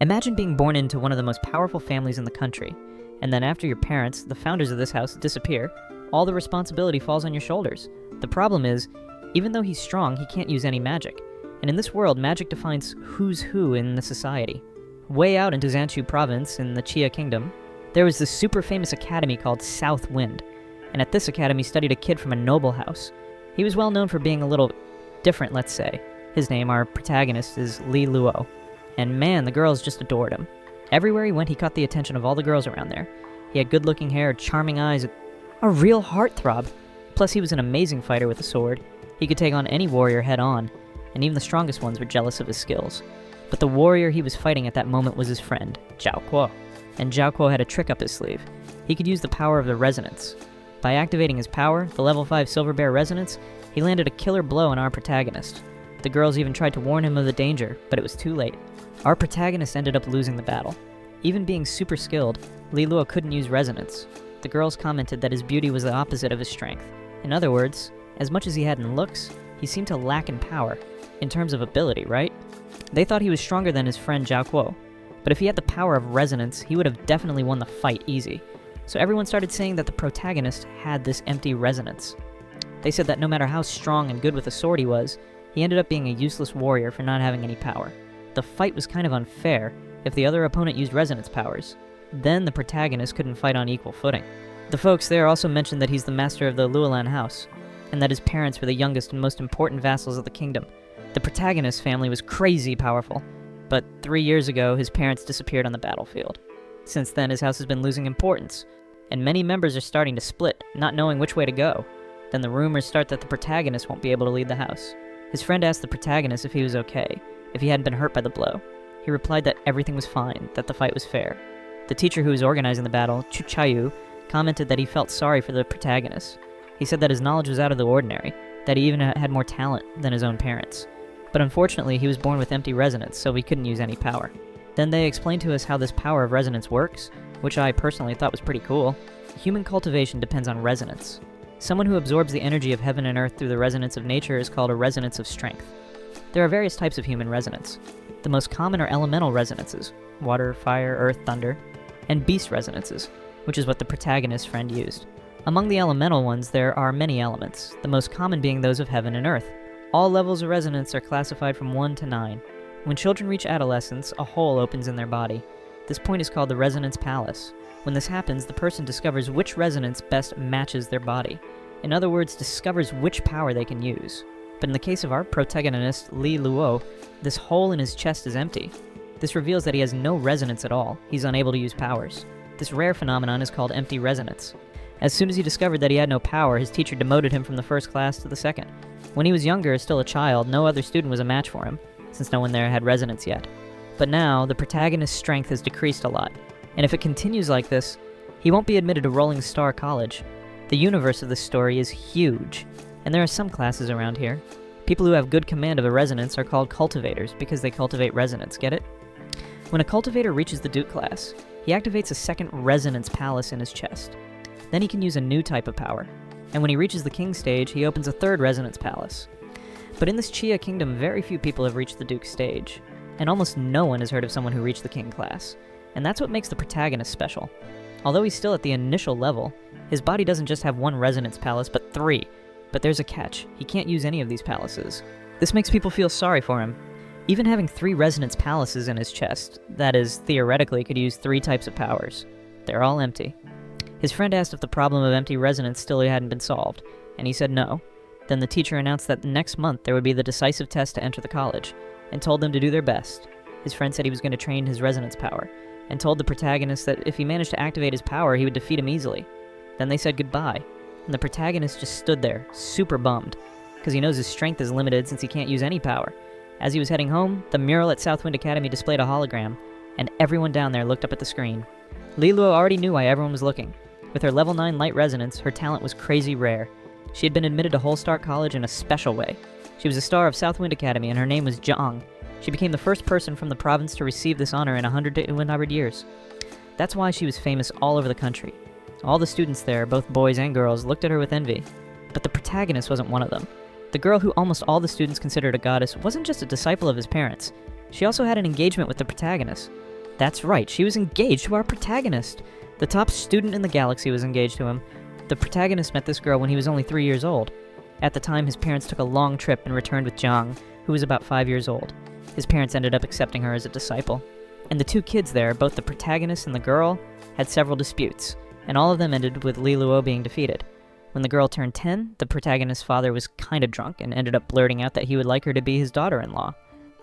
Imagine being born into one of the most powerful families in the country, and then after your parents, the founders of this house, disappear, all the responsibility falls on your shoulders. The problem is, even though he's strong, he can't use any magic. And in this world, magic defines who's who in the society. Way out into Zanshu province in the Chia kingdom, there was this super famous academy called South Wind. And at this academy studied a kid from a noble house. He was well known for being a little different, let's say. His name, our protagonist, is Li Luo. And man, the girls just adored him. Everywhere he went, he caught the attention of all the girls around there. He had good-looking hair, charming eyes, a real heartthrob. Plus, he was an amazing fighter with a sword. He could take on any warrior head-on, and even the strongest ones were jealous of his skills. But the warrior he was fighting at that moment was his friend, Zhao Kuo. And Zhao Kuo had a trick up his sleeve. He could use the power of the resonance. By activating his power, the level 5 Silver Bear resonance, he landed a killer blow on our protagonist. The girls even tried to warn him of the danger, but it was too late. Our protagonist ended up losing the battle. Even being super skilled, Li Luo couldn't use resonance. The girls commented that his beauty was the opposite of his strength. In other words, as much as he had in looks, he seemed to lack in power. In terms of ability, right? They thought he was stronger than his friend Zhao Kuo. But if he had the power of resonance, he would have definitely won the fight easy. So everyone started saying that the protagonist had this empty resonance. They said that no matter how strong and good with a sword he was, he ended up being a useless warrior for not having any power. The fight was kind of unfair if the other opponent used resonance powers. Then the protagonist couldn't fight on equal footing. The folks there also mentioned that he's the master of the Luolan house, and that his parents were the youngest and most important vassals of the kingdom. The protagonist's family was crazy powerful, but 3 years ago his parents disappeared on the battlefield. Since then his house has been losing importance, and many members are starting to split, not knowing which way to go. Then the rumors start that the protagonist won't be able to lead the house. His friend asked the protagonist if he was okay, if he hadn't been hurt by the blow. He replied that everything was fine, that the fight was fair. The teacher who was organizing the battle, Chu Chayu, commented that he felt sorry for the protagonist. He said that his knowledge was out of the ordinary, that he even had more talent than his own parents. But unfortunately, he was born with empty resonance, so he couldn't use any power. Then they explained to us how this power of resonance works, which I personally thought was pretty cool. Human cultivation depends on resonance. Someone who absorbs the energy of heaven and earth through the resonance of nature is called a resonance of strength. There are various types of human resonance. The most common are elemental resonances, water, fire, earth, thunder, and beast resonances, which is what the protagonist's friend used. Among the elemental ones, there are many elements, the most common being those of heaven and earth. All levels of resonance are classified from 1 to 9. When children reach adolescence, a hole opens in their body. This point is called the resonance palace. When this happens, the person discovers which resonance best matches their body. In other words, discovers which power they can use. But in the case of our protagonist, Li Luo, this hole in his chest is empty. This reveals that he has no resonance at all. He's unable to use powers. This rare phenomenon is called empty resonance. As soon as he discovered that he had no power, his teacher demoted him from the first class to the second. When he was younger, still a child, no other student was a match for him, since no one there had resonance yet. But now, the protagonist's strength has decreased a lot, and if it continues like this, he won't be admitted to Rolling Star College. The universe of this story is huge, and there are some classes around here. People who have good command of a resonance are called cultivators because they cultivate resonance, get it? When a cultivator reaches the Duke class, he activates a second resonance palace in his chest. Then he can use a new type of power, and when he reaches the king stage, he opens a third resonance palace. But in this Chia kingdom, very few people have reached the Duke stage, and almost no one has heard of someone who reached the king class, and that's what makes the protagonist special. Although he's still at the initial level, his body doesn't just have one resonance palace, but 3. But there's a catch, he can't use any of these palaces. This makes people feel sorry for him. Even having 3 resonance palaces in his chest, that is, theoretically could use 3 types of powers. They're all empty. His friend asked if the problem of empty resonance still hadn't been solved, and he said no. Then the teacher announced that next month there would be the decisive test to enter the college, and told them to do their best. His friend said he was going to train his resonance power, and told the protagonist that if he managed to activate his power, he would defeat him easily. Then they said goodbye, and the protagonist just stood there, super bummed, because he knows his strength is limited since he can't use any power. As he was heading home, the mural at Southwind Academy displayed a hologram, and everyone down there looked up at the screen. Li Luo already knew why everyone was looking. With her level 9 light resonance, her talent was crazy rare. She had been admitted to Whole Star College in a special way. She was a star of Southwind Academy, and her name was Zhang. She became the first person from the province to receive this honor in 100 years. That's why she was famous all over the country. All the students there, both boys and girls, looked at her with envy. But the protagonist wasn't one of them. The girl who almost all the students considered a goddess wasn't just a disciple of his parents. She also had an engagement with the protagonist. That's right, she was engaged to our protagonist. The top student in the galaxy was engaged to him. The protagonist met this girl when he was only 3 years old. At the time, his parents took a long trip and returned with Jiang, who was about 5 years old. His parents ended up accepting her as a disciple. And the two kids there, both the protagonist and the girl, had several disputes, and all of them ended with Li Luo being defeated. When the girl turned 10, the protagonist's father was kinda drunk and ended up blurting out that he would like her to be his daughter-in-law.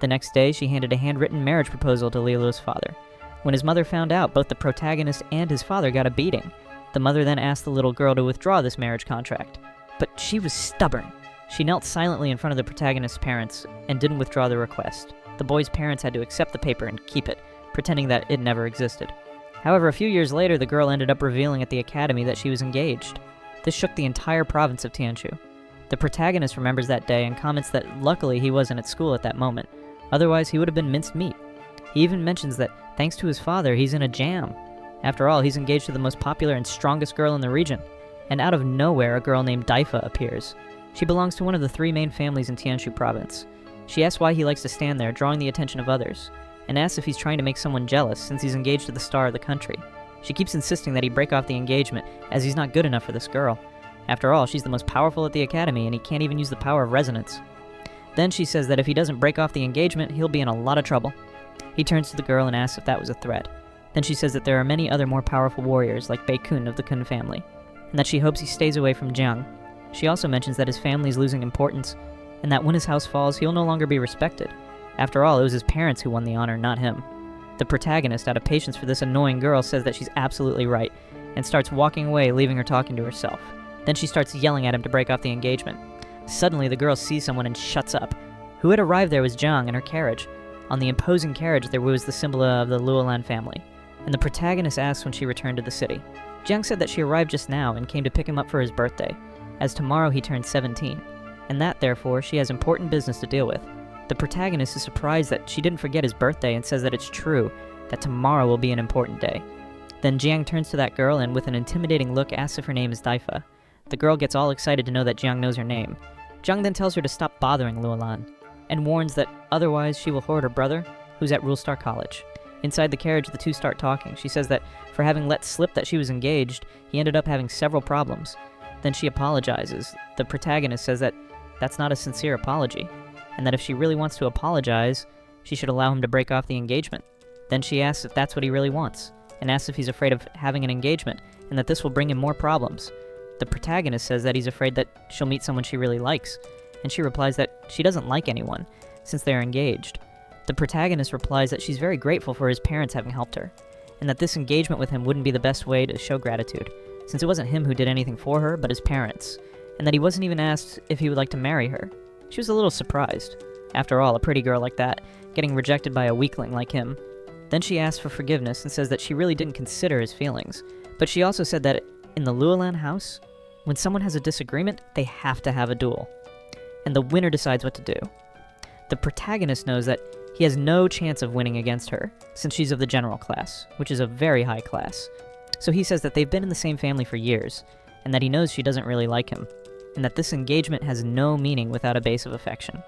The next day, she handed a handwritten marriage proposal to Li Luo's father. When his mother found out, both the protagonist and his father got a beating. The mother then asked the little girl to withdraw this marriage contract. But she was stubborn. She knelt silently in front of the protagonist's parents and didn't withdraw the request. The boy's parents had to accept the paper and keep it, pretending that it never existed. However, a few years later, the girl ended up revealing at the academy that she was engaged. This shook the entire province of Tianshu. The protagonist remembers that day and comments that luckily he wasn't at school at that moment. Otherwise, he would have been minced meat. He even mentions that, thanks to his father, he's in a jam. After all, he's engaged to the most popular and strongest girl in the region. And out of nowhere, a girl named Daifa appears. She belongs to one of the 3 main families in Tianshu province. She asks why he likes to stand there, drawing the attention of others, and asks if he's trying to make someone jealous since he's engaged to the star of the country. She keeps insisting that he break off the engagement, as he's not good enough for this girl. After all, she's the most powerful at the academy, and he can't even use the power of resonance. Then she says that if he doesn't break off the engagement, he'll be in a lot of trouble. He turns to the girl and asks if that was a threat. Then she says that there are many other more powerful warriors, like Bei Kun of the Kun family, and that she hopes he stays away from Jiang. She also mentions that his family is losing importance, and that when his house falls, he'll no longer be respected. After all, it was his parents who won the honor, not him. The protagonist, out of patience for this annoying girl, says that she's absolutely right, and starts walking away, leaving her talking to herself. Then she starts yelling at him to break off the engagement. Suddenly, the girl sees someone and shuts up. Who had arrived there was Jiang in her carriage. On the imposing carriage, there was the symbol of the Luolan family, and the protagonist asks when she returned to the city. Jiang said that she arrived just now and came to pick him up for his birthday, as tomorrow he turns 17, and that, therefore, she has important business to deal with. The protagonist is surprised that she didn't forget his birthday and says that it's true, that tomorrow will be an important day. Then Jiang turns to that girl and, with an intimidating look, asks if her name is Daifa. The girl gets all excited to know that Jiang knows her name. Jiang then tells her to stop bothering Luolan, and warns that otherwise she will hurt her brother, who's at Rulestar College. Inside the carriage, the two start talking. She says that for having let slip that she was engaged, he ended up having several problems. Then she apologizes. The protagonist says that that's not a sincere apology, and that if she really wants to apologize, she should allow him to break off the engagement. Then she asks if that's what he really wants, and asks if he's afraid of having an engagement, and that this will bring him more problems. The protagonist says that he's afraid that she'll meet someone she really likes, and she replies that she doesn't like anyone, since they're engaged. The protagonist replies that she's very grateful for his parents having helped her, and that this engagement with him wouldn't be the best way to show gratitude, since it wasn't him who did anything for her, but his parents, and that he wasn't even asked if he would like to marry her. She was a little surprised. After all, a pretty girl like that, getting rejected by a weakling like him. Then she asks for forgiveness and says that she really didn't consider his feelings, but she also said that in the Luolan house, when someone has a disagreement, they have to have a duel, and the winner decides what to do. The protagonist knows that he has no chance of winning against her, since she's of the general class, which is a very high class. So he says that they've been in the same family for years, and that he knows she doesn't really like him, and that this engagement has no meaning without a base of affection.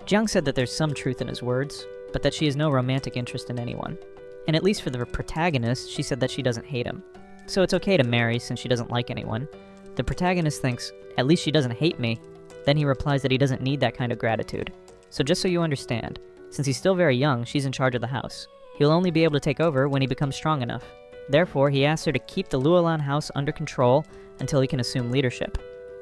Jiang said that there's some truth in his words, but that she has no romantic interest in anyone. And at least for the protagonist, she said that she doesn't hate him. So it's okay to marry since she doesn't like anyone. The protagonist thinks, at least she doesn't hate me. Then he replies that he doesn't need that kind of gratitude. So just so you understand, since he's still very young, she's in charge of the house. He'll only be able to take over when he becomes strong enough. Therefore, he asks her to keep the Luolan house under control until he can assume leadership.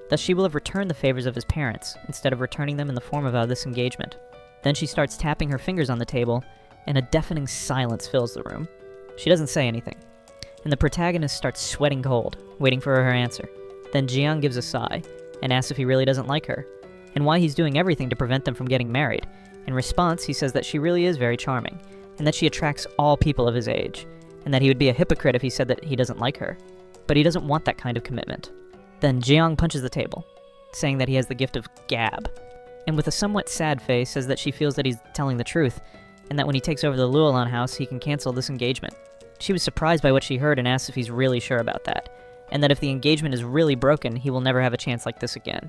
Thus, she will have returned the favors of his parents, instead of returning them in the form of this engagement. Then she starts tapping her fingers on the table, and a deafening silence fills the room. She doesn't say anything, and the protagonist starts sweating cold, waiting for her answer. Then Jiang gives a sigh, and asks if he really doesn't like her, and why he's doing everything to prevent them from getting married. In response, he says that she really is very charming, and that she attracts all people of his age, and that he would be a hypocrite if he said that he doesn't like her. But he doesn't want that kind of commitment. Then Jiang punches the table, saying that he has the gift of gab, and with a somewhat sad face says that she feels that he's telling the truth, and that when he takes over the Luolan house, he can cancel this engagement. She was surprised by what she heard and asks if he's really sure about that, and that if the engagement is really broken, he will never have a chance like this again.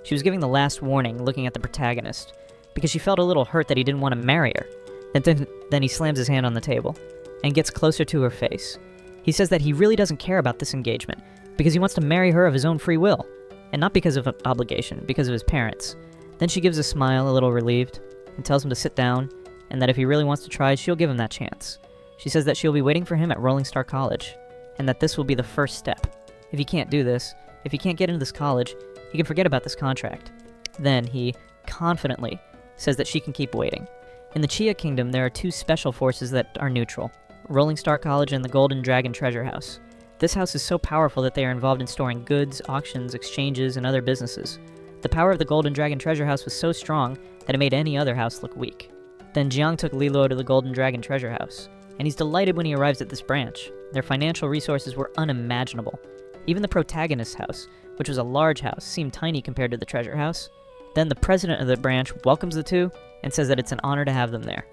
She was giving the last warning, looking at the protagonist, because she felt a little hurt that he didn't want to marry her. And then he slams his hand on the table, and gets closer to her face. He says that he really doesn't care about this engagement because he wants to marry her of his own free will, and not because of an obligation, because of his parents. Then she gives a smile, a little relieved, and tells him to sit down, and that if he really wants to try, she'll give him that chance. She says that she'll be waiting for him at Rolling Star College, and that this will be the first step. If he can't do this, if he can't get into this college, he can forget about this contract. Then he confidently says that she can keep waiting. In the Chia Kingdom, there are two special forces that are neutral: Rolling Star College and the Golden Dragon Treasure House. This house is so powerful that they are involved in storing goods, auctions, exchanges, and other businesses. The power of the Golden Dragon Treasure House was so strong that it made any other house look weak. Then Jiang took Liluo to the Golden Dragon Treasure House, and he's delighted when he arrives at this branch. Their financial resources were unimaginable. Even the protagonist's house, which was a large house, seemed tiny compared to the treasure house. Then the president of the branch welcomes the two and says that it's an honor to have them there.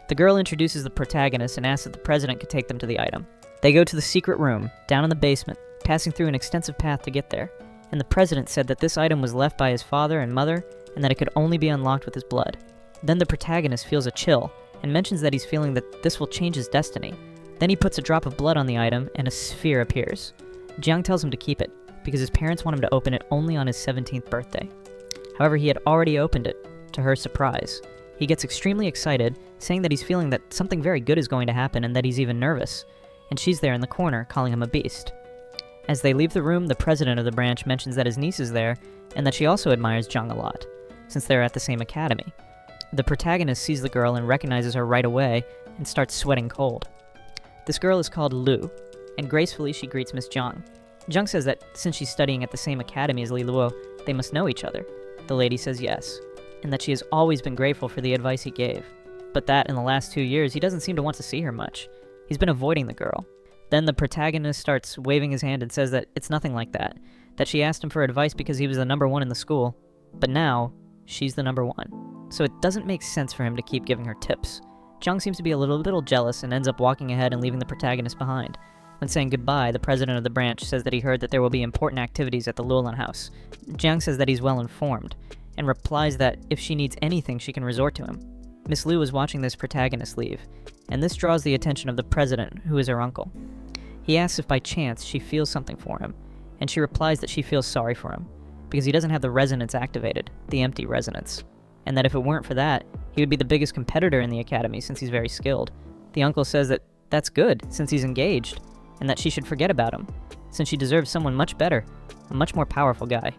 The girl introduces the protagonist and asks if the president could take them to the item. They go to the secret room, down in the basement, passing through an extensive path to get there, and the president said that this item was left by his father and mother, and that it could only be unlocked with his blood. Then the protagonist feels a chill, and mentions that he's feeling that this will change his destiny. Then he puts a drop of blood on the item, and a sphere appears. Jiang tells him to keep it, because his parents want him to open it only on his 17th birthday. However, he had already opened it, to her surprise. He gets extremely excited, saying that he's feeling that something very good is going to happen and that he's even nervous, and she's there in the corner, calling him a beast. As they leave the room, the president of the branch mentions that his niece is there, and that she also admires Jiang a lot, since they're at the same academy. The protagonist sees the girl and recognizes her right away, and starts sweating cold. This girl is called Lu, and gracefully she greets Miss Jiang. Jiang says that since she's studying at the same academy as Li Luo, they must know each other. The lady says yes, and that she has always been grateful for the advice he gave, but that in the last 2 years he doesn't seem to want to see her much. He's been avoiding the girl. Then the protagonist starts waving his hand and says that it's nothing like that she asked him for advice because he was the number one in the school, but now she's the number one. So it doesn't make sense for him to keep giving her tips. Jiang seems to be a little jealous and ends up walking ahead and leaving the protagonist behind. When saying goodbye, the president of the branch says that he heard that there will be important activities at the Luolan house. Jiang says that he's well informed, and replies that if she needs anything, she can resort to him. Miss Liu is watching this protagonist leave, and this draws the attention of the president, who is her uncle. He asks if by chance she feels something for him, and she replies that she feels sorry for him, because he doesn't have the resonance activated, the empty resonance, and that if it weren't for that, he would be the biggest competitor in the academy since he's very skilled. The uncle says that that's good, since he's engaged, and that she should forget about him, since she deserves someone much better, a much more powerful guy.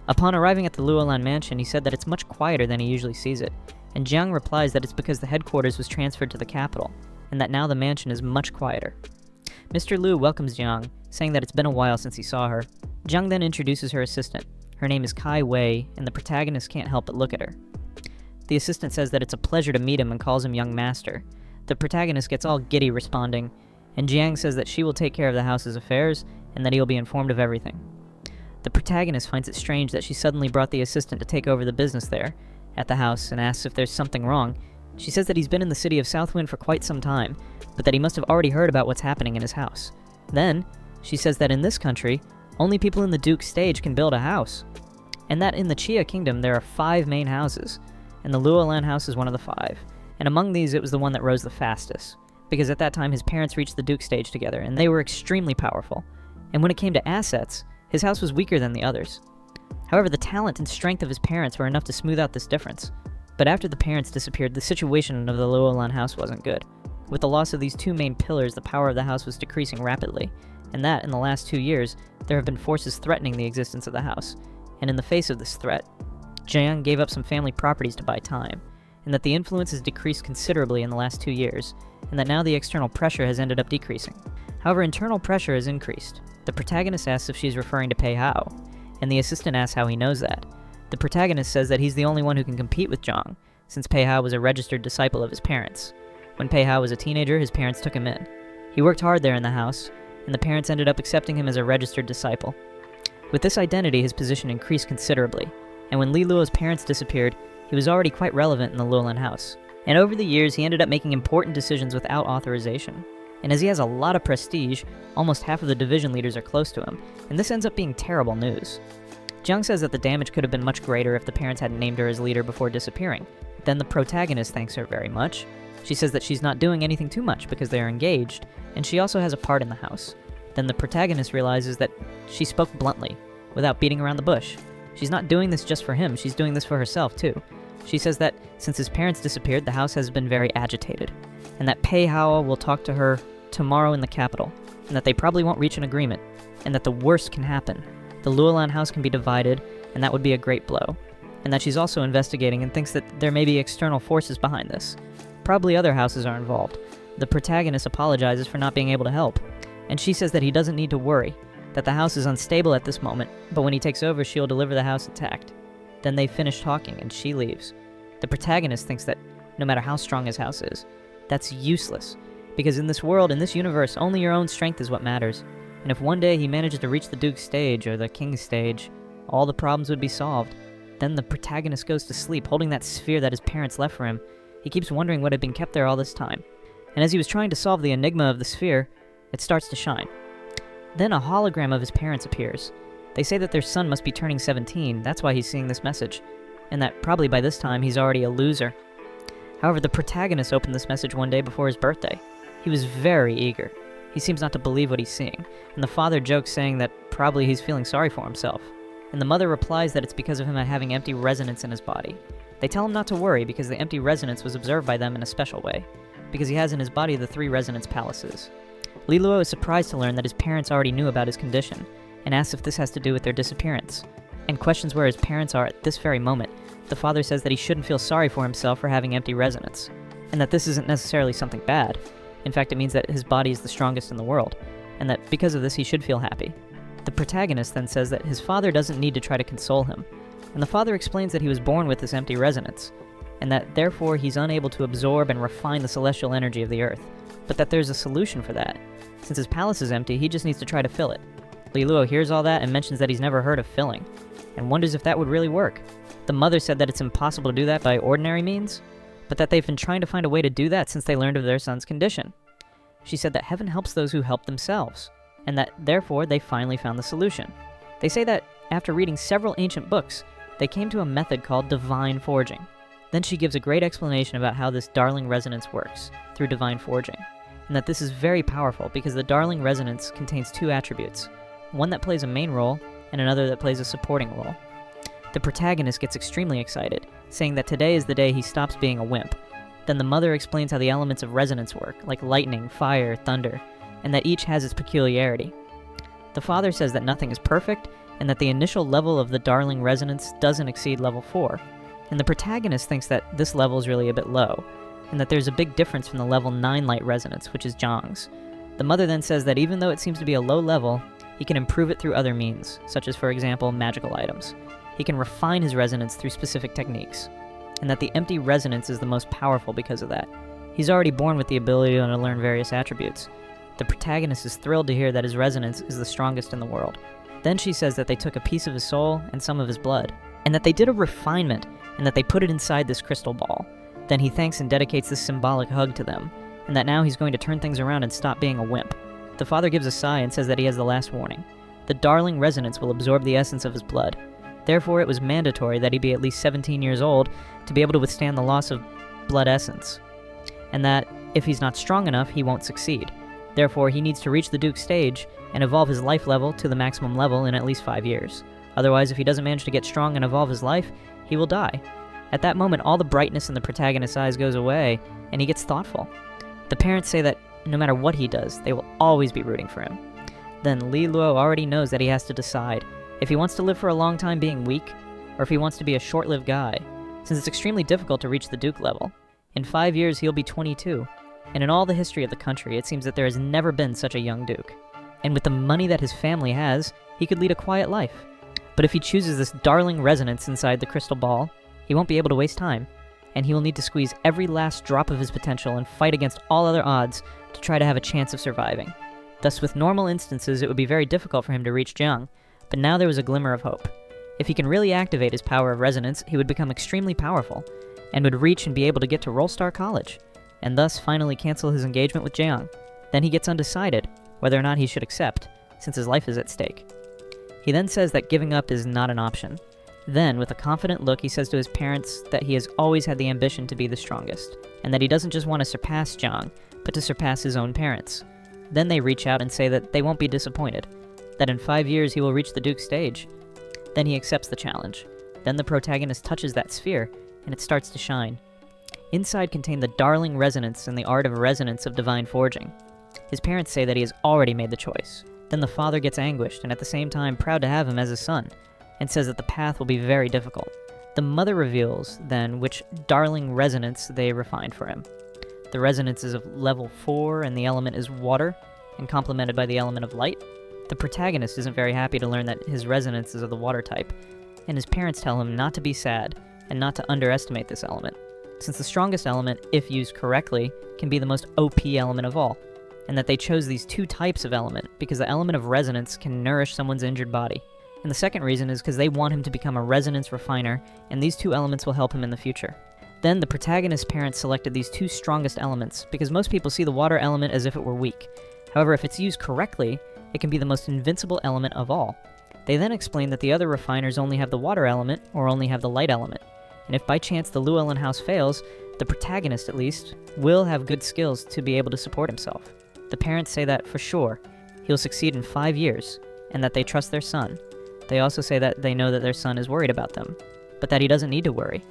Upon arriving at the Luolan mansion, he said that it's much quieter than he usually sees it, and Jiang replies that it's because the headquarters was transferred to the capital, and that now the mansion is much quieter. Mr. Liu welcomes Jiang, saying that it's been a while since he saw her. Jiang then introduces her assistant. Her name is Kai Wei, and the protagonist can't help but look at her. The assistant says that it's a pleasure to meet him and calls him young master. The protagonist gets all giddy responding, and Jiang says that she will take care of the house's affairs, and that he'll be informed of everything. The protagonist finds it strange that she suddenly brought the assistant to take over the business there, at the house, and asks if there's something wrong. She says that he's been in the city of Southwind for quite some time, but that he must have already heard about what's happening in his house. Then, she says that in this country, only people in the Duke's stage can build a house, and that in the Chia Kingdom there are 5 main houses, and the Luolan house is one of the 5, and among these it was the one that rose the fastest, because at that time his parents reached the Duke stage together, and they were extremely powerful, and when it came to assets, his house was weaker than the others. However, the talent and strength of his parents were enough to smooth out this difference. But after the parents disappeared, the situation of the Luolan house wasn't good. With the loss of these 2 main pillars, the power of the house was decreasing rapidly, and that, in the last 2 years, there have been forces threatening the existence of the house, and in the face of this threat, Jiang gave up some family properties to buy time, and that the influence has decreased considerably in the last 2 years, and that now the external pressure has ended up decreasing. However, internal pressure has increased. The protagonist asks if she's referring to Pei Hao, and the assistant asks how he knows that. The protagonist says that he's the only one who can compete with Jiang, since Pei Hao was a registered disciple of his parents. When Pei Hao was a teenager, his parents took him in. He worked hard there in the house, and the parents ended up accepting him as a registered disciple. With this identity, his position increased considerably, and when Li Luo's parents disappeared, he was already quite relevant in the Luolan house. And over the years, he ended up making important decisions without authorization. And as he has a lot of prestige, almost half of the division leaders are close to him, and this ends up being terrible news. Jiang says that the damage could have been much greater if the parents hadn't named her as leader before disappearing. Then the protagonist thanks her very much. She says that she's not doing anything too much because they are engaged, and she also has a part in the house. Then the protagonist realizes that she spoke bluntly, without beating around the bush. She's not doing this just for him, she's doing this for herself too. She says that since his parents disappeared, the house has been very agitated, and that Pei Hao will talk to her tomorrow in the capital, and that they probably won't reach an agreement, and that the worst can happen. The Luolan house can be divided, and that would be a great blow. And that she's also investigating and thinks that there may be external forces behind this. Probably other houses are involved. The protagonist apologizes for not being able to help, and she says that he doesn't need to worry, that the house is unstable at this moment, but when he takes over, she'll deliver the house intact. Then they finish talking, and she leaves. The protagonist thinks that no matter how strong his house is, that's useless, because in this world, in this universe, only your own strength is what matters. And if one day he manages to reach the Duke's stage, or the King's stage, all the problems would be solved. Then the protagonist goes to sleep, holding that sphere that his parents left for him. He keeps wondering what had been kept there all this time. And as he was trying to solve the enigma of the sphere, it starts to shine. Then a hologram of his parents appears. They say that their son must be turning 17, that's why he's seeing this message, and that probably by this time he's already a loser. However, the protagonist opened this message one day before his birthday. He was very eager. He seems not to believe what he's seeing, and the father jokes saying that probably he's feeling sorry for himself. And the mother replies that it's because of him having empty resonance in his body. They tell him not to worry because the empty resonance was observed by them in a special way, because he has in his body the 3 resonance palaces. Li Luo is surprised to learn that his parents already knew about his condition, and asks if this has to do with their disappearance, and questions where his parents are at this very moment. The father says that he shouldn't feel sorry for himself for having empty resonance, and that this isn't necessarily something bad. In fact, it means that his body is the strongest in the world, and that because of this he should feel happy. The protagonist then says that his father doesn't need to try to console him, and the father explains that he was born with this empty resonance, and that therefore he's unable to absorb and refine the celestial energy of the earth, but that there's a solution for that. Since his palace is empty, he just needs to try to fill it. Li Luo hears all that and mentions that he's never heard of filling, and wonders if that would really work. The mother said that it's impossible to do that by ordinary means, but that they've been trying to find a way to do that since they learned of their son's condition. She said that heaven helps those who help themselves, and that therefore they finally found the solution. They say that after reading several ancient books, they came to a method called divine forging. Then she gives a great explanation about how this darling resonance works through divine forging, and that this is very powerful because the darling resonance contains 2 attributes, one that plays a main role and another that plays a supporting role. The protagonist gets extremely excited, saying that today is the day he stops being a wimp. Then the mother explains how the elements of resonance work, like lightning, fire, thunder, and that each has its peculiarity. The father says that nothing is perfect, and that the initial level of the darling resonance doesn't exceed level 4, and the protagonist thinks that this level is really a bit low, and that there's a big difference from the level 9 light resonance, which is Zhang's. The mother then says that even though it seems to be a low level, he can improve it through other means, such as, for example, magical items. He can refine his resonance through specific techniques, and that the empty resonance is the most powerful because of that. He's already born with the ability to learn various attributes. The protagonist is thrilled to hear that his resonance is the strongest in the world. Then she says that they took a piece of his soul and some of his blood, and that they did a refinement, and that they put it inside this crystal ball. Then he thanks and dedicates this symbolic hug to them, and that now he's going to turn things around and stop being a wimp. The father gives a sigh and says that he has the last warning. The darling resonance will absorb the essence of his blood. Therefore, it was mandatory that he be at least 17 years old to be able to withstand the loss of blood essence, and that if he's not strong enough, he won't succeed. Therefore, he needs to reach the Duke's stage and evolve his life level to the maximum level in at least 5 years. Otherwise, if he doesn't manage to get strong and evolve his life, he will die. At that moment, all the brightness in the protagonist's eyes goes away, and he gets thoughtful. The parents say that no matter what he does, they will always be rooting for him. Then Li Luo already knows that he has to decide if he wants to live for a long time being weak, or if he wants to be a short-lived guy, since it's extremely difficult to reach the Duke level. In 5 years, he'll be 22, and in all the history of the country, it seems that there has never been such a young Duke. And with the money that his family has, he could lead a quiet life. But if he chooses this darling resonance inside the crystal ball, he won't be able to waste time, and he will need to squeeze every last drop of his potential and fight against all other odds to try to have a chance of surviving. Thus, with normal instances, it would be very difficult for him to reach Jiang, but now there was a glimmer of hope. If he can really activate his power of resonance, he would become extremely powerful, and would reach and be able to get to Rollstar College, and thus finally cancel his engagement with Jiang. Then he gets undecided whether or not he should accept, since his life is at stake. He then says that giving up is not an option. Then, with a confident look, he says to his parents that he has always had the ambition to be the strongest, and that he doesn't just want to surpass Jiang, but to surpass his own parents. Then they reach out and say that they won't be disappointed, that in 5 years he will reach the Duke's stage. Then he accepts the challenge. Then the protagonist touches that sphere, and it starts to shine. Inside contain the darling resonance and the art of resonance of divine forging. His parents say that he has already made the choice. Then the father gets anguished and at the same time proud to have him as a son, and says that the path will be very difficult. The mother reveals, then, which darling resonance they refined for him. The resonance is of level 4 and the element is water, and complemented by the element of light. The protagonist isn't very happy to learn that his resonance is of the water type, and his parents tell him not to be sad and not to underestimate this element, since the strongest element, if used correctly, can be the most OP element of all, and that they chose these 2 types of element because the element of resonance can nourish someone's injured body. And the second reason is because they want him to become a resonance refiner, and these 2 elements will help him in the future. Then the protagonist's parents selected these 2 strongest elements because most people see the water element as if it were weak. However, if it's used correctly, it can be the most invincible element of all. They then explain that the other refiners only have the water element or only have the light element, and if by chance the Llewellyn house fails, the protagonist at least will have good skills to be able to support himself. The parents say that for sure he'll succeed in 5 years, and that they trust their son. They also say that they know that their son is worried about them, but that he doesn't need to worry.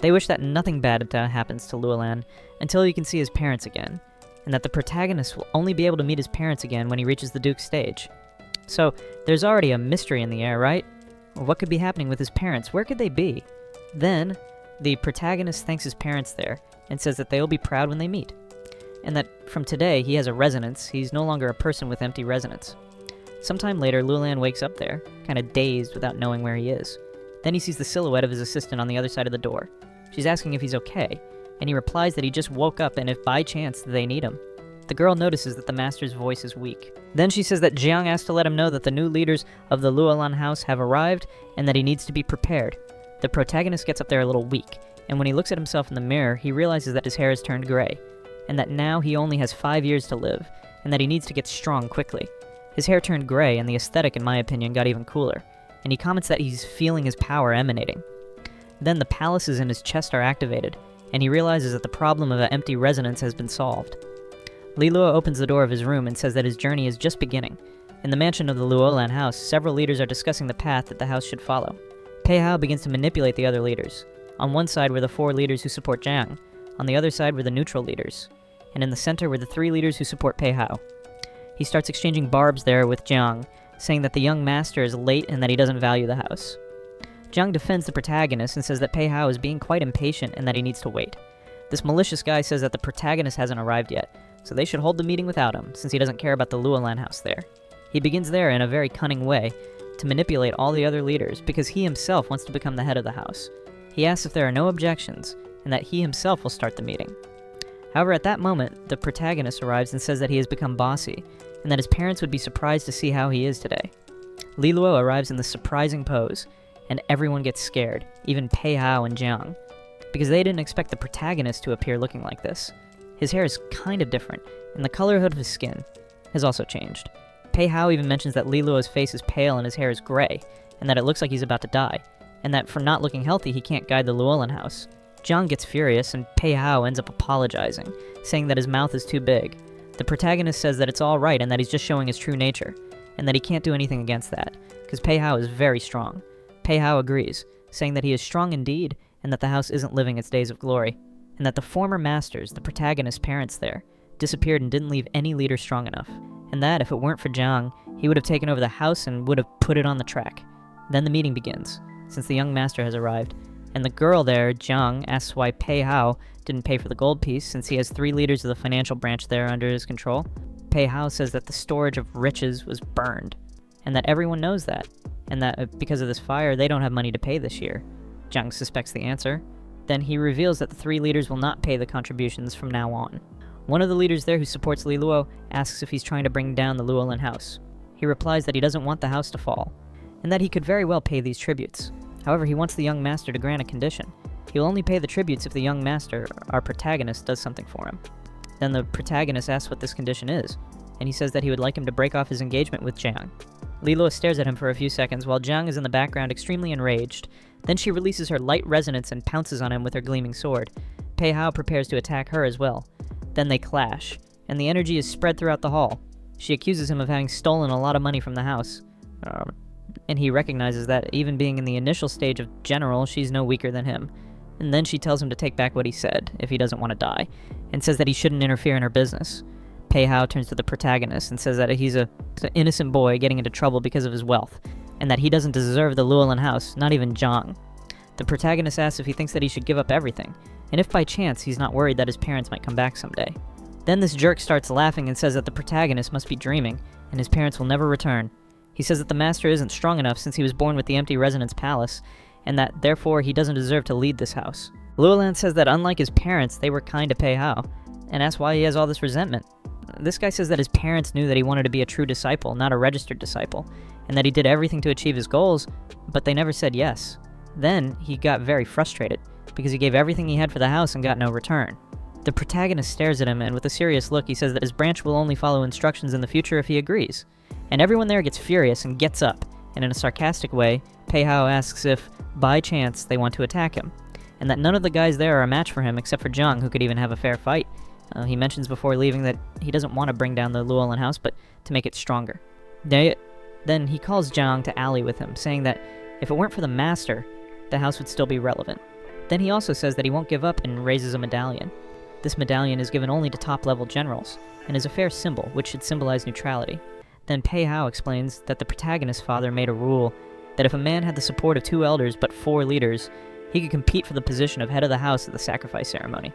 They wish that nothing bad happens to Llewellyn until he can see his parents again, and that the protagonist will only be able to meet his parents again when he reaches the Duke's stage. So, there's already a mystery in the air, right? What could be happening with his parents? Where could they be? Then, the protagonist thanks his parents there, and says that they'll be proud when they meet, and that from today he has a resonance, he's no longer a person with empty resonance. Sometime later, Llewellyn wakes up there, kinda dazed without knowing where he is. Then he sees the silhouette of his assistant on the other side of the door. She's asking if he's okay, and he replies that he just woke up and if by chance they need him. The girl notices that the master's voice is weak. Then she says that Jiang asked to let him know that the new leaders of the Llewellyn house have arrived and that he needs to be prepared. The protagonist gets up there a little weak, and when he looks at himself in the mirror, he realizes that his hair has turned gray, and that now he only has 5 years to live, and that he needs to get strong quickly. His hair turned gray, and the aesthetic, in my opinion, got even cooler, and he comments that he's feeling his power emanating. Then the palaces in his chest are activated, and he realizes that the problem of an empty resonance has been solved. Li Luo opens the door of his room and says that his journey is just beginning. In the mansion of the Llewellyn house, several leaders are discussing the path that the house should follow. Pei Hao begins to manipulate the other leaders. On one side were the 4 leaders who support Jiang, on the other side were the neutral leaders, and in the center were the 3 leaders who support Pei Hao. He starts exchanging barbs there with Jiang, saying that the young master is late and that he doesn't value the house. Jiang defends the protagonist and says that Pei Hao is being quite impatient and that he needs to wait. This malicious guy says that the protagonist hasn't arrived yet, so they should hold the meeting without him, since he doesn't care about the Llewellyn house there. He begins there in a very cunning way to manipulate all the other leaders because he himself wants to become the head of the house. He asks if there are no objections, and that he himself will start the meeting. However, at that moment, the protagonist arrives and says that he has become bossy, and that his parents would be surprised to see how he is today. Li Luo arrives in this surprising pose, and everyone gets scared, even Pei Hao and Jiang, because they didn't expect the protagonist to appear looking like this. His hair is kind of different, and the color of his skin has also changed. Pei Hao even mentions that Li Luo's face is pale and his hair is gray, and that it looks like he's about to die, and that for not looking healthy he can't guide the Llewellyn house. Jiang gets furious, and Pei Hao ends up apologizing, saying that his mouth is too big. The protagonist says that it's alright and that he's just showing his true nature, and that he can't do anything against that, because Pei Hao is very strong. Pei Hao agrees, saying that he is strong indeed, and that the house isn't living its days of glory, and that the former masters, the protagonist's parents there, disappeared and didn't leave any leader strong enough, and that if it weren't for Jiang, he would have taken over the house and would have put it on the track. Then the meeting begins, since the young master has arrived, and the girl there, Jiang, asks why Pei Hao didn't pay for the gold piece since he has 3 leaders of the financial branch there under his control. Pei Hao says that the storage of riches was burned, and that everyone knows that, and that because of this fire they don't have money to pay this year. Jiang suspects the answer. Then he reveals that the 3 leaders will not pay the contributions from now on. One of the leaders there who supports Li Luo asks if he's trying to bring down the Llewellyn house. He replies that he doesn't want the house to fall, and that he could very well pay these tributes. However, he wants the young master to grant a condition. He'll only pay the tributes if the young master, our protagonist, does something for him. Then the protagonist asks what this condition is, and he says that he would like him to break off his engagement with Jiang. Li Luo stares at him for a few seconds while Jiang is in the background extremely enraged. Then she releases her light resonance and pounces on him with her gleaming sword. Pei Hao prepares to attack her as well. Then they clash, and the energy is spread throughout the hall. She accuses him of having stolen a lot of money from the house. And he recognizes that even being in the initial stage of general, she's no weaker than him. And then she tells him to take back what he said, if he doesn't want to die, and says that he shouldn't interfere in her business. Pei Hao turns to the protagonist and says that he's an innocent boy getting into trouble because of his wealth, and that he doesn't deserve the Llewellyn house, not even Jiang. The protagonist asks if he thinks that he should give up everything, and if by chance he's not worried that his parents might come back someday. Then this jerk starts laughing and says that the protagonist must be dreaming, and his parents will never return. He says that the master isn't strong enough since he was born with the empty residence palace, and that therefore he doesn't deserve to lead this house. Llewellyn says that unlike his parents, they were kind to Pei Hao, and asks why he has all this resentment. This guy says that his parents knew that he wanted to be a true disciple, not a registered disciple, and that he did everything to achieve his goals, but they never said yes. Then he got very frustrated, because he gave everything he had for the house and got no return. The protagonist stares at him, and with a serious look, he says that his branch will only follow instructions in the future if he agrees. And everyone there gets furious and gets up, and in a sarcastic way, Pei Hao asks if, by chance, they want to attack him, and that none of the guys there are a match for him except for Jiang, who could even have a fair fight. He mentions before leaving that he doesn't want to bring down the Llewellyn house, but to make it stronger. Then he calls Jiang to ally with him, saying that if it weren't for the master, the house would still be relevant. Then he also says that he won't give up and raises a medallion. This medallion is given only to top-level generals, and is a fair symbol, which should symbolize neutrality. Then Pei Hao explains that the protagonist's father made a rule that if a man had the support of 2 elders but 4 leaders, he could compete for the position of head of the house at the sacrifice ceremony.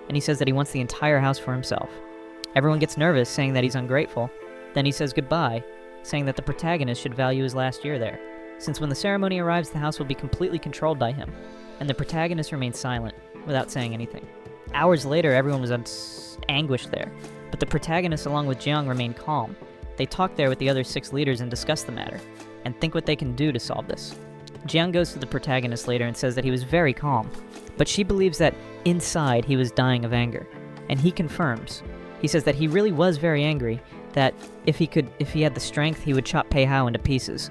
And he says that he wants the entire house for himself. Everyone gets nervous, saying that he's ungrateful. Then he says goodbye, saying that the protagonist should value his last year there, since when the ceremony arrives, the house will be completely controlled by him, and the protagonist remains silent, without saying anything. Hours later, everyone was anguished there, but the protagonist along with Jiang remained calm. They talk there with the other 6 leaders and discuss the matter, and think what they can do to solve this. Jiang goes to the protagonist later and says that he was very calm, but she believes that inside he was dying of anger, and he confirms. He says that he really was very angry, that if he had the strength, he would chop Pei Hao into pieces.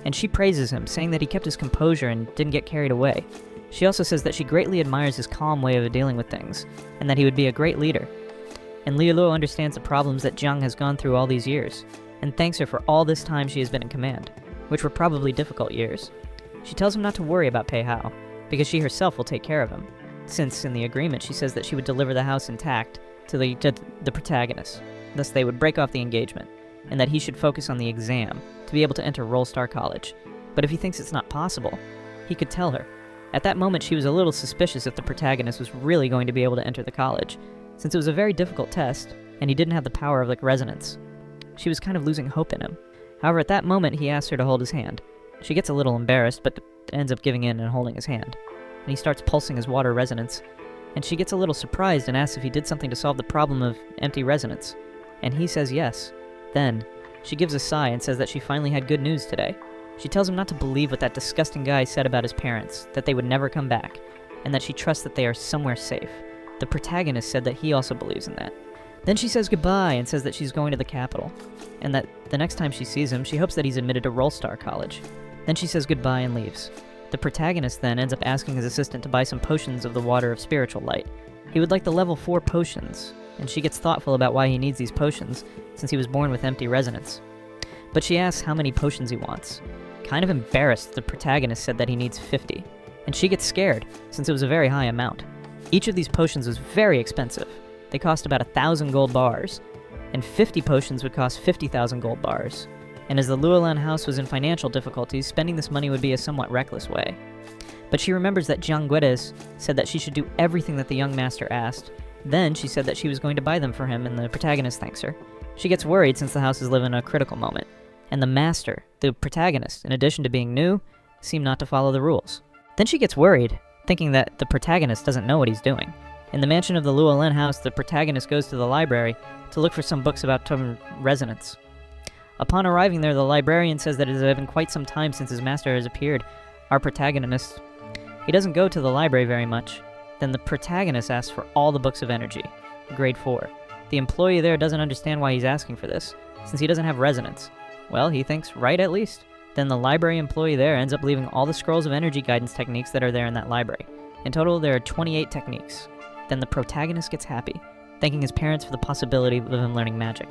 And she praises him, saying that he kept his composure and didn't get carried away. She also says that she greatly admires his calm way of dealing with things, and that he would be a great leader. And Liu Luo understands the problems that Jiang has gone through all these years, and thanks her for all this time she has been in command, which were probably difficult years. She tells him not to worry about Pei Hao, because she herself will take care of him, since in the agreement she says that she would deliver the house intact to the protagonist, thus they would break off the engagement, and that he should focus on the exam to be able to enter Roll Star College. But if he thinks it's not possible, he could tell her. At that moment she was a little suspicious if the protagonist was really going to be able to enter the college, since it was a very difficult test, and he didn't have the power of resonance. She was kind of losing hope in him. However, at that moment he asks her to hold his hand. She gets a little embarrassed, but ends up giving in and holding his hand. And he starts pulsing his water resonance, and she gets a little surprised and asks if he did something to solve the problem of empty resonance. And he says yes. Then, she gives a sigh and says that she finally had good news today. She tells him not to believe what that disgusting guy said about his parents, that they would never come back, and that she trusts that they are somewhere safe. The protagonist said that he also believes in that. Then she says goodbye and says that she's going to the capital, and that the next time she sees him, she hopes that he's admitted to Roll Star College. Then she says goodbye and leaves. The protagonist then ends up asking his assistant to buy some potions of the water of spiritual light. He would like the level 4 potions, and she gets thoughtful about why he needs these potions, since he was born with empty resonance. But she asks how many potions he wants. Kind of embarrassed, the protagonist said that he needs 50, and she gets scared, since it was a very high amount. Each of these potions was very expensive. They cost about 1,000 gold bars, and 50 potions would cost 50,000 gold bars. And as the Llewellyn house was in financial difficulties, spending this money would be a somewhat reckless way. But she remembers that Jiang Guedes said that she should do everything that the young master asked. Then she said that she was going to buy them for him, and the protagonist thanks her. She gets worried since the house is living in a critical moment, and the master, the protagonist, in addition to being new, seem not to follow the rules. Then she gets worried, thinking that the protagonist doesn't know what he's doing. In the mansion of the Llewellyn house, the protagonist goes to the library to look for some books about resonance. Upon arriving there, the librarian says that it has been quite some time since his master has appeared, our protagonist. He doesn't go to the library very much. Then the protagonist asks for all the books of energy, grade 4. The employee there doesn't understand why he's asking for this, since he doesn't have resonance. Well, he thinks, right at least. Then the library employee there ends up leaving all the scrolls of energy guidance techniques that are there in that library. In total, there are 28 techniques. then the protagonist gets happy, thanking his parents for the possibility of him learning magic.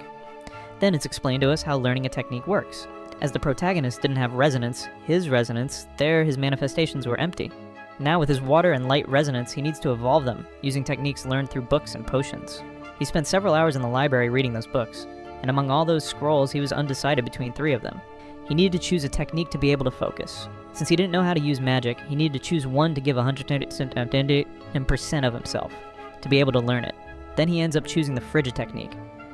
Then it's explained to us how learning a technique works. As the protagonist didn't have resonance, his manifestations were empty. Now with his water and light resonance, he needs to evolve them, using techniques learned through books and potions. He spent several hours in the library reading those books, and among all those scrolls, he was undecided between 3 of them. He needed to choose a technique to be able to focus. Since he didn't know how to use magic, he needed to choose one to give 110% of himself, to be able to learn it. Then he ends up choosing the frigid technique.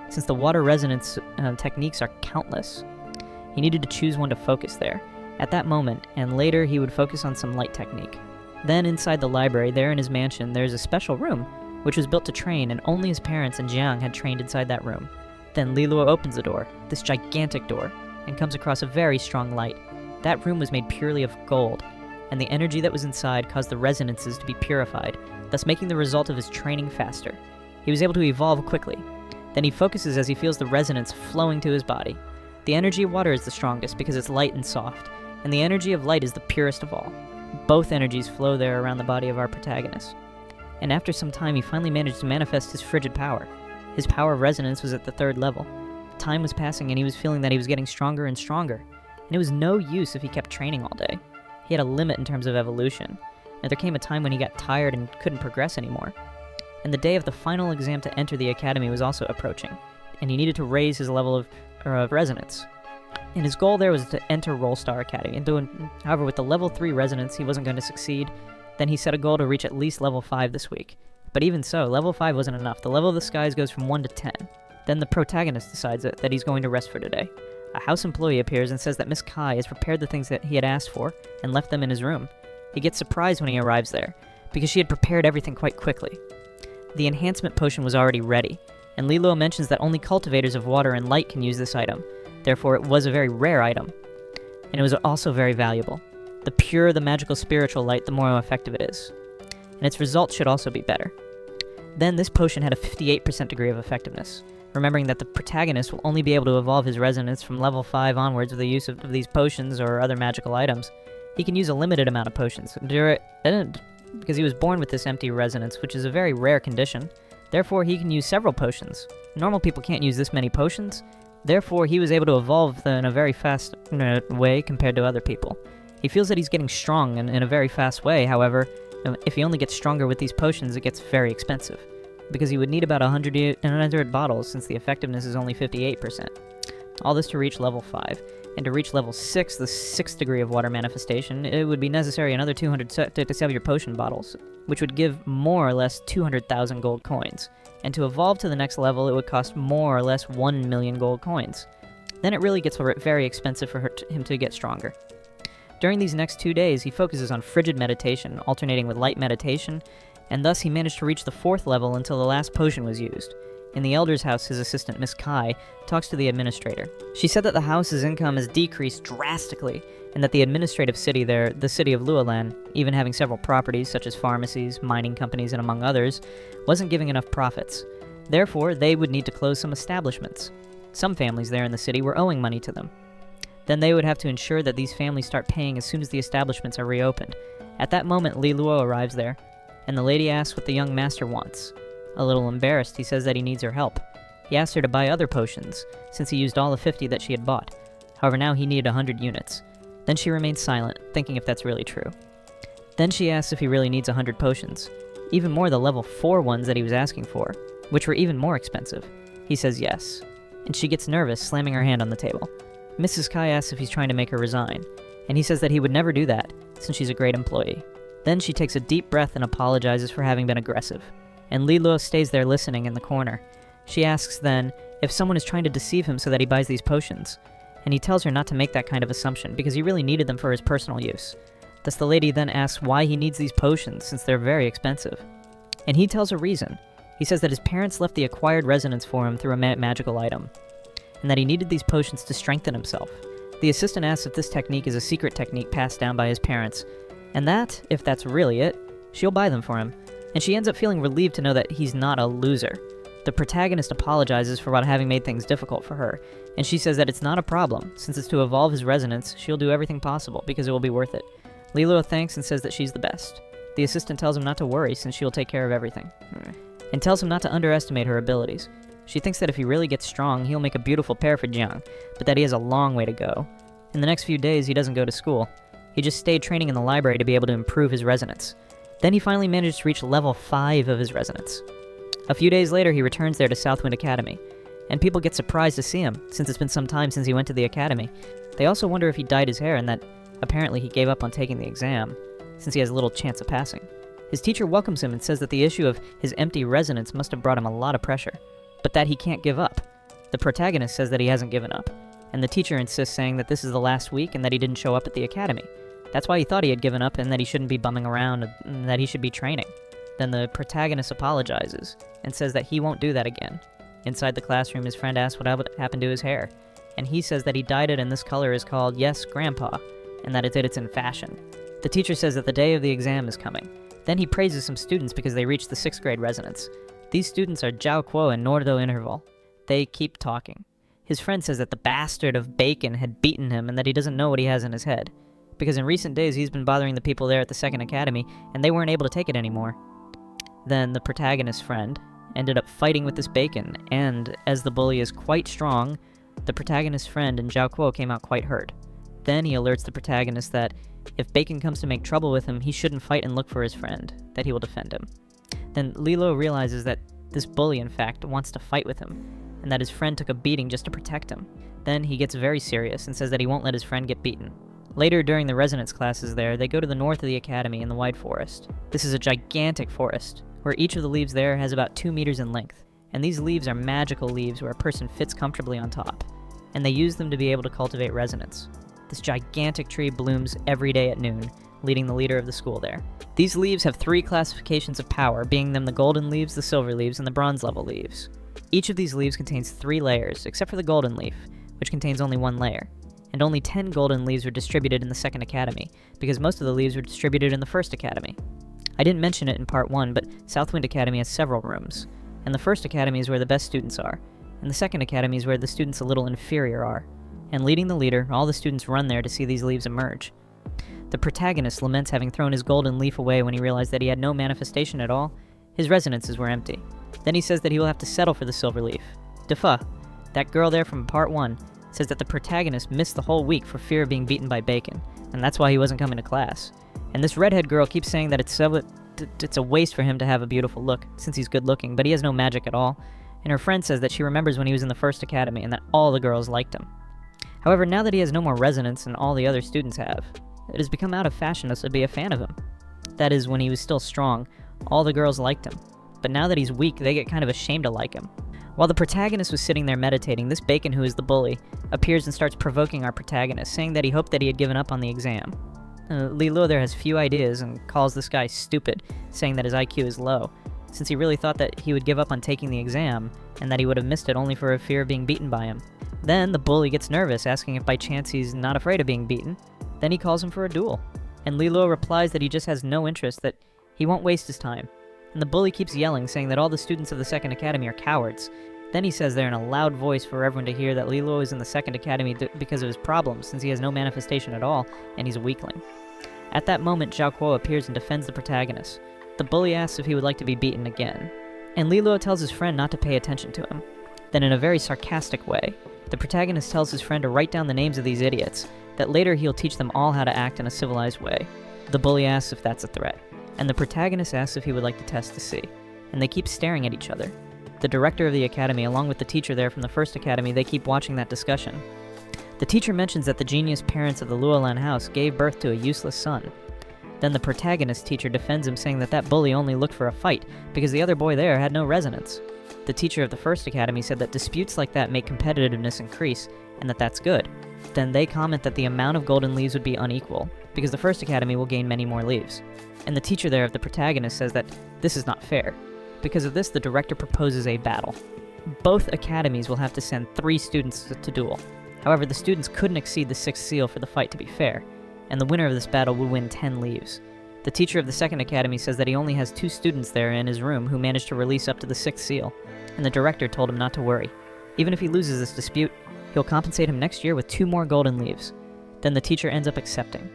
Since the water resonance techniques are countless, he needed to choose one to focus there, at that moment, and later he would focus on some light technique. Then inside the library, there in his mansion, there's a special room, which was built to train, and only his parents and Jiang had trained inside that room. Then Liluo opens the door, this gigantic door, and comes across a very strong light. That room was made purely of gold, and the energy that was inside caused the resonances to be purified, thus making the result of his training faster. He was able to evolve quickly. Then he focuses as he feels the resonance flowing to his body. The energy of water is the strongest because it's light and soft, and the energy of light is the purest of all. Both energies flow there around the body of our protagonist. And after some time, he finally managed to manifest his frigid power. His power of resonance was at the 3rd level. Time was passing and he was feeling that he was getting stronger and stronger, and it was no use if he kept training all day. He had a limit in terms of evolution, and there came a time when he got tired and couldn't progress anymore. And the day of the final exam to enter the academy was also approaching, and he needed to raise his level of resonance. And his goal there was to enter Rollstar Academy. However, with the level 3 resonance, he wasn't going to succeed. Then he set a goal to reach at least level 5 this week. But even so, level 5 wasn't enough. The level of the skies goes from 1 to 10. Then the protagonist decides that he's going to rest for today. A house employee appears and says that Miss Kai has prepared the things that he had asked for and left them in his room. He gets surprised when he arrives there, because she had prepared everything quite quickly. The enhancement potion was already ready, and Lilo mentions that only cultivators of water and light can use this item. Therefore, it was a very rare item, and it was also very valuable. The purer the magical spiritual light, the more effective it is, and its results should also be better. Then this potion had a 58% degree of effectiveness. Remembering that the protagonist will only be able to evolve his resonance from level 5 onwards with the use of these potions or other magical items, he can use a limited amount of potions, because he was born with this empty resonance, which is a very rare condition. Therefore, he can use several potions. Normal people can't use this many potions. Therefore, he was able to evolve in a very fast way compared to other people. He feels that he's getting strong in a very fast way. However, if he only gets stronger with these potions, it gets very expensive, because he would need about 100 bottles since the effectiveness is only 58%. All this to reach level 5. And to reach level 6, the 6th degree of water manifestation, it would be necessary another 200 to sell your potion bottles, which would give more or less 200,000 gold coins. And to evolve to the next level, it would cost more or less 1 million gold coins. Then it really gets very expensive for him to get stronger. During these next 2 days, he focuses on frigid meditation, alternating with light meditation, and thus he managed to reach the 4th level until the last potion was used. In the Elder's house, his assistant, Miss Kai, talks to the administrator. She said that the house's income has decreased drastically, and that the administrative city there, the city of Luolan, even having several properties such as pharmacies, mining companies, and among others, wasn't giving enough profits. Therefore, they would need to close some establishments. Some families there in the city were owing money to them. Then they would have to ensure that these families start paying as soon as the establishments are reopened. At that moment, Li Luo arrives there, and the lady asks what the young master wants. A little embarrassed, he says that he needs her help. He asked her to buy other potions, since he used all the 50 that she had bought. However, now he needed 100 units. Then she remains silent, thinking if that's really true. Then she asks if he really needs 100 potions, even more the level 4 ones that he was asking for, which were even more expensive. He says yes, and she gets nervous, slamming her hand on the table. Mrs. Kai asks if he's trying to make her resign, and he says that he would never do that, since she's a great employee. Then she takes a deep breath and apologizes for having been aggressive, and Li Luo stays there listening in the corner. She asks then if someone is trying to deceive him so that he buys these potions, and he tells her not to make that kind of assumption because he really needed them for his personal use. Thus the lady then asks why he needs these potions since they're very expensive, and he tells a reason. He says that his parents left the acquired resonance for him through a magical item, and that he needed these potions to strengthen himself. The assistant asks if this technique is a secret technique passed down by his parents, and that, if that's really it, she'll buy them for him, and she ends up feeling relieved to know that he's not a loser. The protagonist apologizes for having made things difficult for her, and she says that it's not a problem. Since it's to evolve his resonance, she'll do everything possible because it will be worth it. Li Luo thanks and says that she's the best. The assistant tells him not to worry since she will take care of everything, and tells him not to underestimate her abilities. She thinks that if he really gets strong, he'll make a beautiful pair for Jiang, but that he has a long way to go. In the next few days, he doesn't go to school. He just stayed training in the library to be able to improve his resonance. Then he finally managed to reach level 5 of his resonance. A few days later, he returns there to Southwind Academy, and people get surprised to see him, since it's been some time since he went to the academy. They also wonder if he dyed his hair and that apparently he gave up on taking the exam, since he has little chance of passing. His teacher welcomes him and says that the issue of his empty resonance must have brought him a lot of pressure, but that he can't give up. The protagonist says that he hasn't given up, and the teacher insists, saying that this is the last week and that he didn't show up at the academy. That's why he thought he had given up and that he shouldn't be bumming around and that he should be training. Then the protagonist apologizes and says that he won't do that again. Inside the classroom, his friend asks what happened to his hair, and he says that he dyed it and this color is called Yes, Grandpa, and that it's in fashion. The teacher says that the day of the exam is coming. Then he praises some students because they reached the 6th grade resonance. These students are Zhao Kuo and Nordo Interval. They keep talking. His friend says that the bastard of Bacon had beaten him and that he doesn't know what he has in his head, because in recent days he's been bothering the people there at the 2nd Academy and they weren't able to take it anymore. Then the protagonist's friend ended up fighting with this Bacon, and as the bully is quite strong, the protagonist's friend and Zhao Kuo came out quite hurt. Then he alerts the protagonist that if Bacon comes to make trouble with him, he shouldn't fight and look for his friend, that he will defend him. Then Lilo realizes that this bully, in fact, wants to fight with him, and that his friend took a beating just to protect him. Then he gets very serious and says that he won't let his friend get beaten. Later, during the resonance classes there, they go to the north of the academy in the Wide Forest. This is a gigantic forest, where each of the leaves there has about 2 meters in length, and these leaves are magical leaves where a person fits comfortably on top, and they use them to be able to cultivate resonance. This gigantic tree blooms every day at noon, leading the leader of the school there. These leaves have 3 classifications of power, being them the golden leaves, the silver leaves, and the bronze level leaves. Each of these leaves contains 3 layers, except for the golden leaf, which contains only 1 layer. And only 10 golden leaves were distributed in the 2nd Academy, because most of the leaves were distributed in the 1st Academy. I didn't mention it in part 1, but Southwind Academy has several rooms, and the 1st Academy is where the best students are, and the 2nd Academy is where the students a little inferior are. And leading the leader, all the students run there to see these leaves emerge. The protagonist laments having thrown his golden leaf away when he realized that he had no manifestation at all. His resonances were empty. Then he says that he will have to settle for the silver leaf. Defa, that girl there from part 1, says that the protagonist missed the whole week for fear of being beaten by Bacon, and that's why he wasn't coming to class. And this redhead girl keeps saying that it's a waste for him to have a beautiful look, since he's good looking, but he has no magic at all. And her friend says that she remembers when he was in the 1st Academy and that all the girls liked him. However, now that he has no more resonance than all the other students have, it has become out of fashion to be a fan of him. That is, when he was still strong, all the girls liked him. But now that he's weak, they get kind of ashamed to like him. While the protagonist was sitting there meditating, this Bacon, who is the bully, appears and starts provoking our protagonist, saying that he hoped that he had given up on the exam. Lilo there has few ideas and calls this guy stupid, saying that his IQ is low, since he really thought that he would give up on taking the exam, and that he would have missed it only for a fear of being beaten by him. Then the bully gets nervous, asking if by chance he's not afraid of being beaten. Then he calls him for a duel, and Lilo replies that he just has no interest, that he won't waste his time. And the bully keeps yelling, saying that all the students of the 2nd Academy are cowards. Then he says there in a loud voice for everyone to hear that Lilo is in the 2nd Academy because of his problems, since he has no manifestation at all, and he's a weakling. At that moment, Zhao Kuo appears and defends the protagonist. The bully asks if he would like to be beaten again, and Lilo tells his friend not to pay attention to him. Then in a very sarcastic way, the protagonist tells his friend to write down the names of these idiots, that later he'll teach them all how to act in a civilized way. The bully asks if that's a threat, and the protagonist asks if he would like to test to see, and they keep staring at each other. The director of the academy, along with the teacher there from the 1st Academy, they keep watching that discussion. The teacher mentions that the genius parents of the Luolan house gave birth to a useless son. Then the protagonist teacher defends him, saying that that bully only looked for a fight, because the other boy there had no resonance. The teacher of the 1st Academy said that disputes like that make competitiveness increase, and that that's good. Then they comment that the amount of golden leaves would be unequal, because the 1st Academy will gain many more leaves. And the teacher there of the protagonist says that this is not fair. Because of this, the director proposes a battle. Both academies will have to send 3 students to duel. However, the students couldn't exceed the 6th seal for the fight to be fair, and the winner of this battle would win 10 leaves. The teacher of the 2nd Academy says that he only has 2 students there in his room who managed to release up to the 6th seal, and the director told him not to worry. Even if he loses this dispute, he'll compensate him next year with 2 more golden leaves. Then the teacher ends up accepting.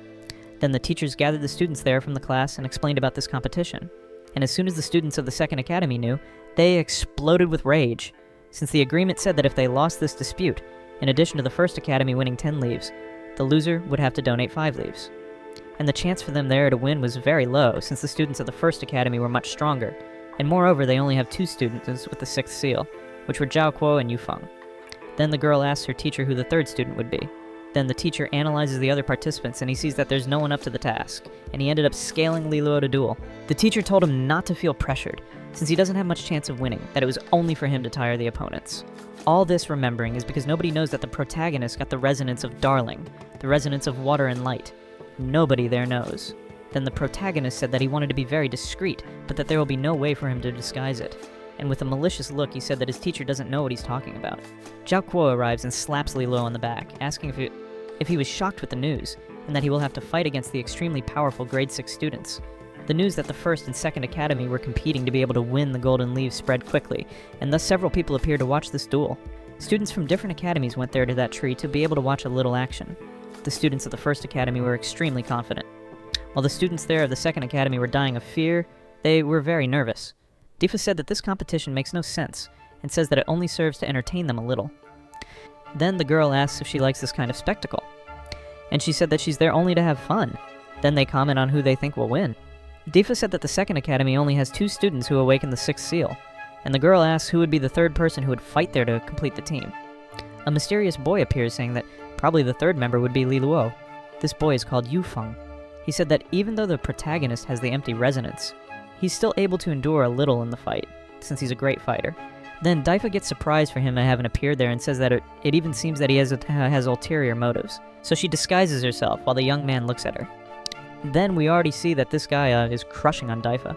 Then the teachers gathered the students there from the class and explained about this competition. And as soon as the students of the second academy knew, they exploded with rage, since the agreement said that if they lost this dispute, in addition to the first academy winning 10 leaves, the loser would have to donate 5 leaves. And the chance for them there to win was very low, since the students of the first academy were much stronger, and moreover they only have 2 students with the 6th seal, which were Zhao Kuo and Yu Feng. Then the girl asks her teacher who the 3rd student would be. Then the teacher analyzes the other participants and he sees that there's no one up to the task, and he ended up scaling Li Luo to duel. The teacher told him not to feel pressured, since he doesn't have much chance of winning, that it was only for him to tire the opponents. All this remembering is because nobody knows that the protagonist got the resonance of Darling, the resonance of water and light. Nobody there knows. Then the protagonist said that he wanted to be very discreet, but that there will be no way for him to disguise it. And with a malicious look, he said that his teacher doesn't know what he's talking about. Zhao Kuo arrives and slaps Li Luo on the back, asking if he was shocked with the news, and that he will have to fight against the extremely powerful grade 6 students. The news that the first and second academy were competing to be able to win the golden leaves spread quickly, and thus several people appeared to watch this duel. Students from different academies went there to that tree to be able to watch a little action. The students of the first academy were extremely confident. While the students there of the second academy were dying of fear, they were very nervous. Difa said that this competition makes no sense, and says that it only serves to entertain them a little. Then the girl asks if she likes this kind of spectacle, and she said that she's there only to have fun. Then they comment on who they think will win. Difa said that the second academy only has 2 students who awaken the 6th seal, and the girl asks who would be the 3rd person who would fight there to complete the team. A mysterious boy appears saying that probably the 3rd member would be Li Luo. This boy is called Yu Feng. He said that even though the protagonist has the empty resonance, he's still able to endure a little in the fight, since he's a great fighter. Then Difa gets surprised for him having appeared there and says that it even seems that he has ulterior motives. So she disguises herself while the young man looks at her. Then we already see that this guy is crushing on Difa.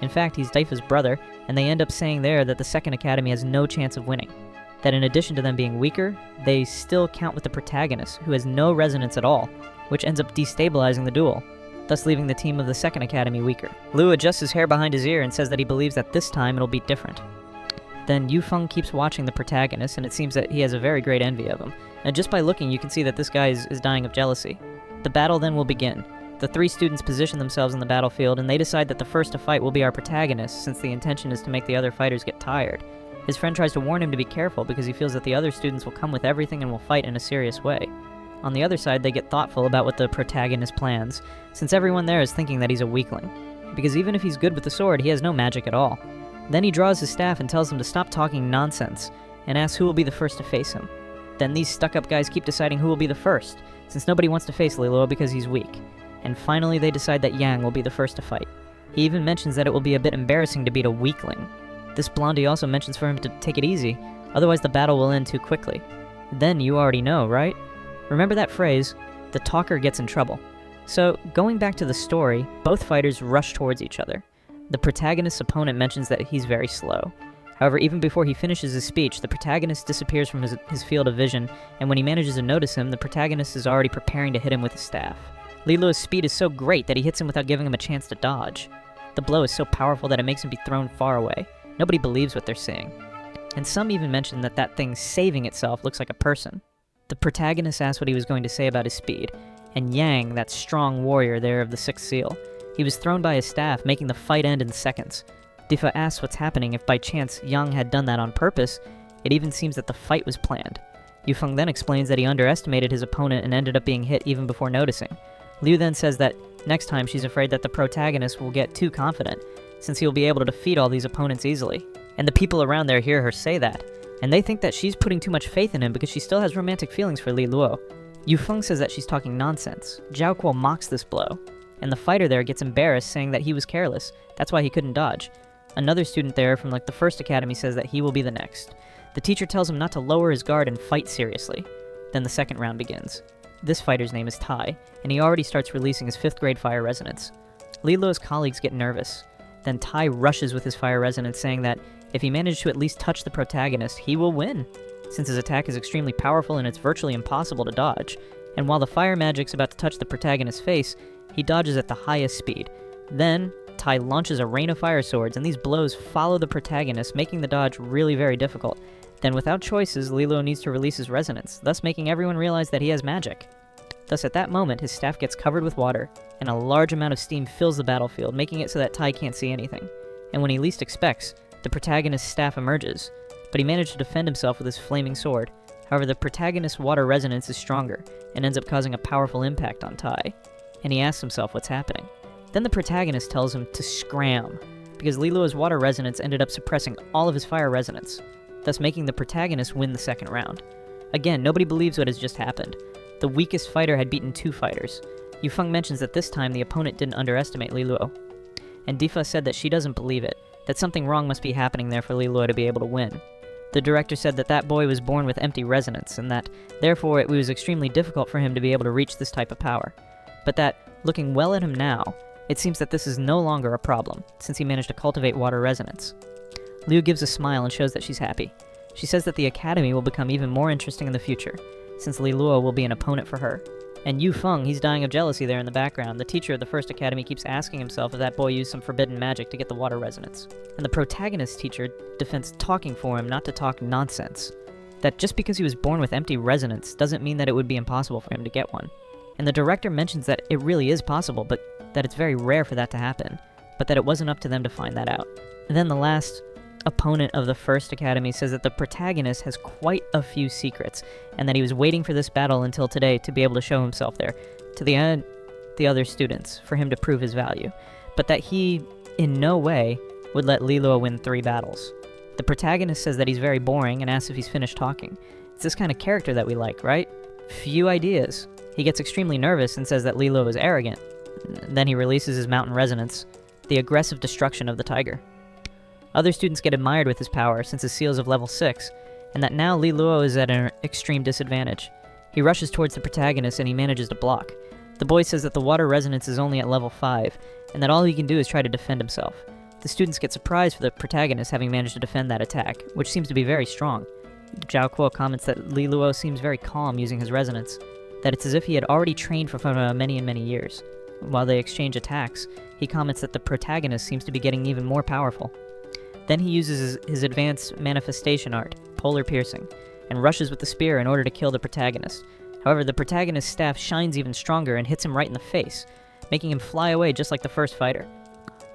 In fact, he's Difa's brother, and they end up saying there that the second academy has no chance of winning. That in addition to them being weaker, they still count with the protagonist, who has no resonance at all, which ends up destabilizing the duel, thus leaving the team of the second academy weaker. Liu adjusts his hair behind his ear and says that he believes that this time it'll be different. Then Yu Feng keeps watching the protagonist, and it seems that he has a very great envy of him. And just by looking, you can see that this guy is dying of jealousy. The battle then will begin. The 3 students position themselves in the battlefield, and they decide that the first to fight will be our protagonist, since the intention is to make the other fighters get tired. His friend tries to warn him to be careful because he feels that the other students will come with everything and will fight in a serious way. On the other side, they get thoughtful about what the protagonist plans, since everyone there is thinking that he's a weakling. Because even if he's good with the sword, he has no magic at all. Then he draws his staff and tells them to stop talking nonsense, and asks who will be the first to face him. Then these stuck-up guys keep deciding who will be the first, since nobody wants to face Li Luo because he's weak. And finally they decide that Yang will be the first to fight. He even mentions that it will be a bit embarrassing to beat a weakling. This blondie also mentions for him to take it easy, otherwise the battle will end too quickly. Then you already know, right? Remember that phrase, the talker gets in trouble. So, going back to the story, both fighters rush towards each other. The protagonist's opponent mentions that he's very slow. However, even before he finishes his speech, the protagonist disappears from his field of vision, and when he manages to notice him, the protagonist is already preparing to hit him with his staff. Li Luo's speed is so great that he hits him without giving him a chance to dodge. The blow is so powerful that it makes him be thrown far away. Nobody believes what they're seeing. And some even mention that that thing saving itself looks like a person. The protagonist asked what he was going to say about his speed, and Yang, that strong warrior there of the 6th seal, he was thrown by his staff, making the fight end in seconds. Difa asks what's happening if by chance Yang had done that on purpose. It even seems that the fight was planned. Yu Feng then explains that he underestimated his opponent and ended up being hit even before noticing. Liu then says that next time she's afraid that the protagonist will get too confident, since he'll be able to defeat all these opponents easily. And the people around there hear her say that, and they think that she's putting too much faith in him because she still has romantic feelings for Li Luo. Yu Feng says that she's talking nonsense. Zhao Kuo mocks this blow, and the fighter there gets embarrassed, saying that he was careless, that's why he couldn't dodge. Another student there from the first academy says that he will be the next. The teacher tells him not to lower his guard and fight seriously. Then the second round begins. This fighter's name is Tai, and he already starts releasing his 5th grade fire resonance. Li Luo's colleagues get nervous. Then Tai rushes with his fire resonance, saying that if he manages to at least touch the protagonist, he will win, since his attack is extremely powerful and it's virtually impossible to dodge. And while the fire magic's about to touch the protagonist's face, he dodges at the highest speed. Then, Tai launches a rain of fire swords, and these blows follow the protagonist, making the dodge really very difficult. Then without choices, Li Luo needs to release his resonance, thus making everyone realize that he has magic. Thus at that moment, his staff gets covered with water, and a large amount of steam fills the battlefield, making it so that Tai can't see anything. And when he least expects, the protagonist's staff emerges, but he managed to defend himself with his flaming sword. However, the protagonist's water resonance is stronger, and ends up causing a powerful impact on Tai, and he asks himself what's happening. Then the protagonist tells him to scram, because Liluo's water resonance ended up suppressing all of his fire resonance, thus making the protagonist win the second round. Again, nobody believes what has just happened. The weakest fighter had beaten 2 fighters. Yufeng mentions that this time the opponent didn't underestimate Liluo, and Difa said that she doesn't believe it, that something wrong must be happening there for Liluo to be able to win. The director said that that boy was born with empty resonance, and that, therefore, it was extremely difficult for him to be able to reach this type of power. But that, looking well at him now, it seems that this is no longer a problem, since he managed to cultivate water resonance. Liu gives a smile and shows that she's happy. She says that the academy will become even more interesting in the future, since Li Luo will be an opponent for her. And Yu Feng, he's dying of jealousy there in the background. The teacher of the first academy keeps asking himself if that boy used some forbidden magic to get the water resonance. And the protagonist's teacher defends talking for him not to talk nonsense. That just because he was born with empty resonance doesn't mean that it would be impossible for him to get one. And the director mentions that it really is possible, but that it's very rare for that to happen, but that it wasn't up to them to find that out. And then the last opponent of the first academy says that the protagonist has quite a few secrets, and that he was waiting for this battle until today to be able to show himself there to the other students for him to prove his value, but that he in no way would let Li Luo win 3 battles. The protagonist says that he's very boring and asks if he's finished talking. It's this kind of character that we like, right? Few ideas. He gets extremely nervous and says that Li Luo is arrogant. Then he releases his mountain resonance, the aggressive destruction of the tiger. Other students get admired with his power since his seal is of level 6, and that now Li Luo is at an extreme disadvantage. He rushes towards the protagonist and he manages to block. The boy says that the water resonance is only at level 5, and that all he can do is try to defend himself. The students get surprised for the protagonist having managed to defend that attack, which seems to be very strong. Zhao Kuo comments that Li Luo seems very calm using his resonance, that it's as if he had already trained for many and many years. While they exchange attacks, he comments that the protagonist seems to be getting even more powerful. Then he uses his advanced manifestation art, Polar Piercing, and rushes with the spear in order to kill the protagonist. However, the protagonist's staff shines even stronger and hits him right in the face, making him fly away just like the first fighter.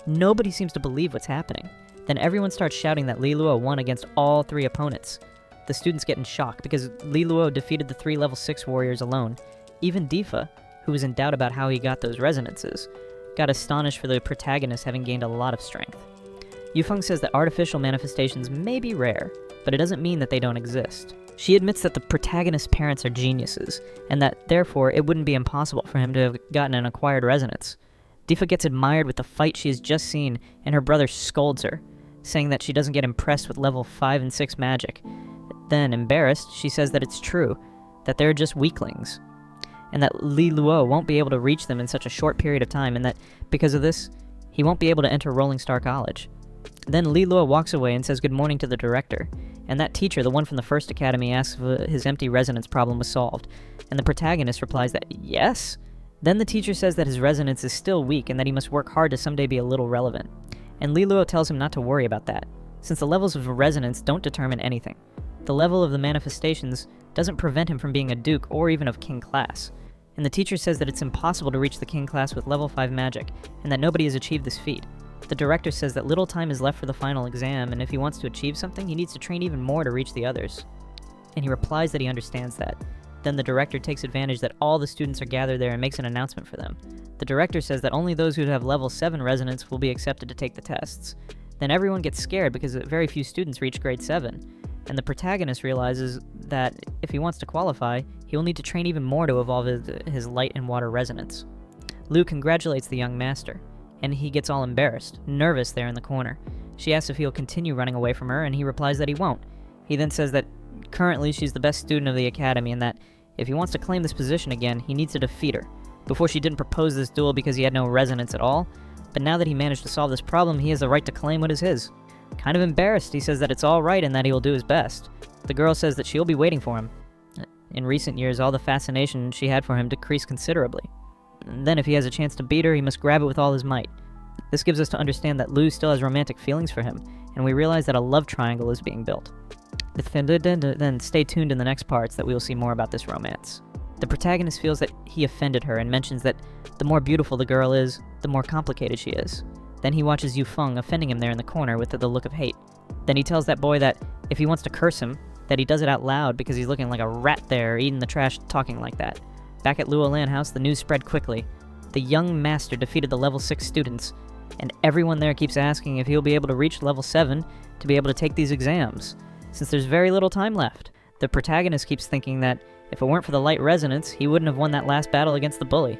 Nobody seems to believe what's happening. Then everyone starts shouting that Li Luo won against all 3 opponents. The students get in shock because Li Luo defeated the 3 level 6 warriors alone. Even Difa, who was in doubt about how he got those resonances, got astonished for the protagonist having gained a lot of strength. Yufeng says that artificial manifestations may be rare, but it doesn't mean that they don't exist. She admits that the protagonist's parents are geniuses, and that, therefore, it wouldn't be impossible for him to have gotten an acquired resonance. Difa gets admired with the fight she has just seen, and her brother scolds her, saying that she doesn't get impressed with level 5 and 6 magic. Then, embarrassed, she says that it's true, that they're just weaklings, and that Li Luo won't be able to reach them in such a short period of time, and that, because of this, he won't be able to enter Rolling Star College. Then Li Luo walks away and says good morning to the director, and that teacher, the one from the first academy, asks if his empty resonance problem was solved, and the protagonist replies that yes. Then the teacher says that his resonance is still weak and that he must work hard to someday be a little relevant, and Li Luo tells him not to worry about that, since the levels of resonance don't determine anything. The level of the manifestations doesn't prevent him from being a duke or even of king class, and the teacher says that it's impossible to reach the king class with level 5 magic, and that nobody has achieved this feat. The director says that little time is left for the final exam, and if he wants to achieve something, he needs to train even more to reach the others. And he replies that he understands that. Then the director takes advantage that all the students are gathered there and makes an announcement for them. The director says that only those who have level 7 resonance will be accepted to take the tests. Then everyone gets scared because very few students reach grade 7, and the protagonist realizes that if he wants to qualify, he will need to train even more to evolve his light and water resonance. Liu congratulates the young master, and he gets all embarrassed, nervous there in the corner. She asks if he'll continue running away from her, and he replies that he won't. He then says that currently she's the best student of the academy, and that if he wants to claim this position again, he needs to defeat her. Before, she didn't propose this duel because he had no resonance at all, but now that he managed to solve this problem, he has the right to claim what is his. Kind of embarrassed, he says that it's all right and that he will do his best. The girl says that she'll be waiting for him. In recent years, all the fascination she had for him decreased considerably. Then if he has a chance to beat her, he must grab it with all his might. This gives us to understand that Liu still has romantic feelings for him, and we realize that a love triangle is being built. Then stay tuned in the next parts that we will see more about this romance. The protagonist feels that he offended her and mentions that the more beautiful the girl is, the more complicated she is. Then he watches Yufeng offending him there in the corner with the look of hate. Then he tells that boy that if he wants to curse him, that he does it out loud because he's looking like a rat there, eating the trash, talking like that. Back at Luolan House, the news spread quickly. The young master defeated the level 6 students, and everyone there keeps asking if he'll be able to reach level 7 to be able to take these exams, since there's very little time left. The protagonist keeps thinking that if it weren't for the light resonance, he wouldn't have won that last battle against the bully.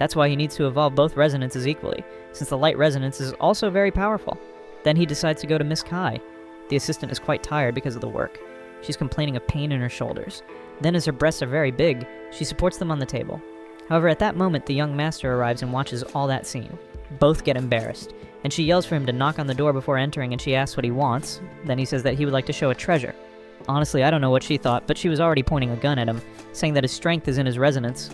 That's why he needs to evolve both resonances equally, since the light resonance is also very powerful. Then he decides to go to Miss Kai. The assistant is quite tired because of the work. She's complaining of pain in her shoulders. Then, as her breasts are very big, she supports them on the table. However, at that moment, the young master arrives and watches all that scene. Both get embarrassed, and she yells for him to knock on the door before entering, and she asks what he wants. Then he says that he would like to show a treasure. Honestly, I don't know what she thought, but she was already pointing a gun at him, saying that his strength is in his resonance.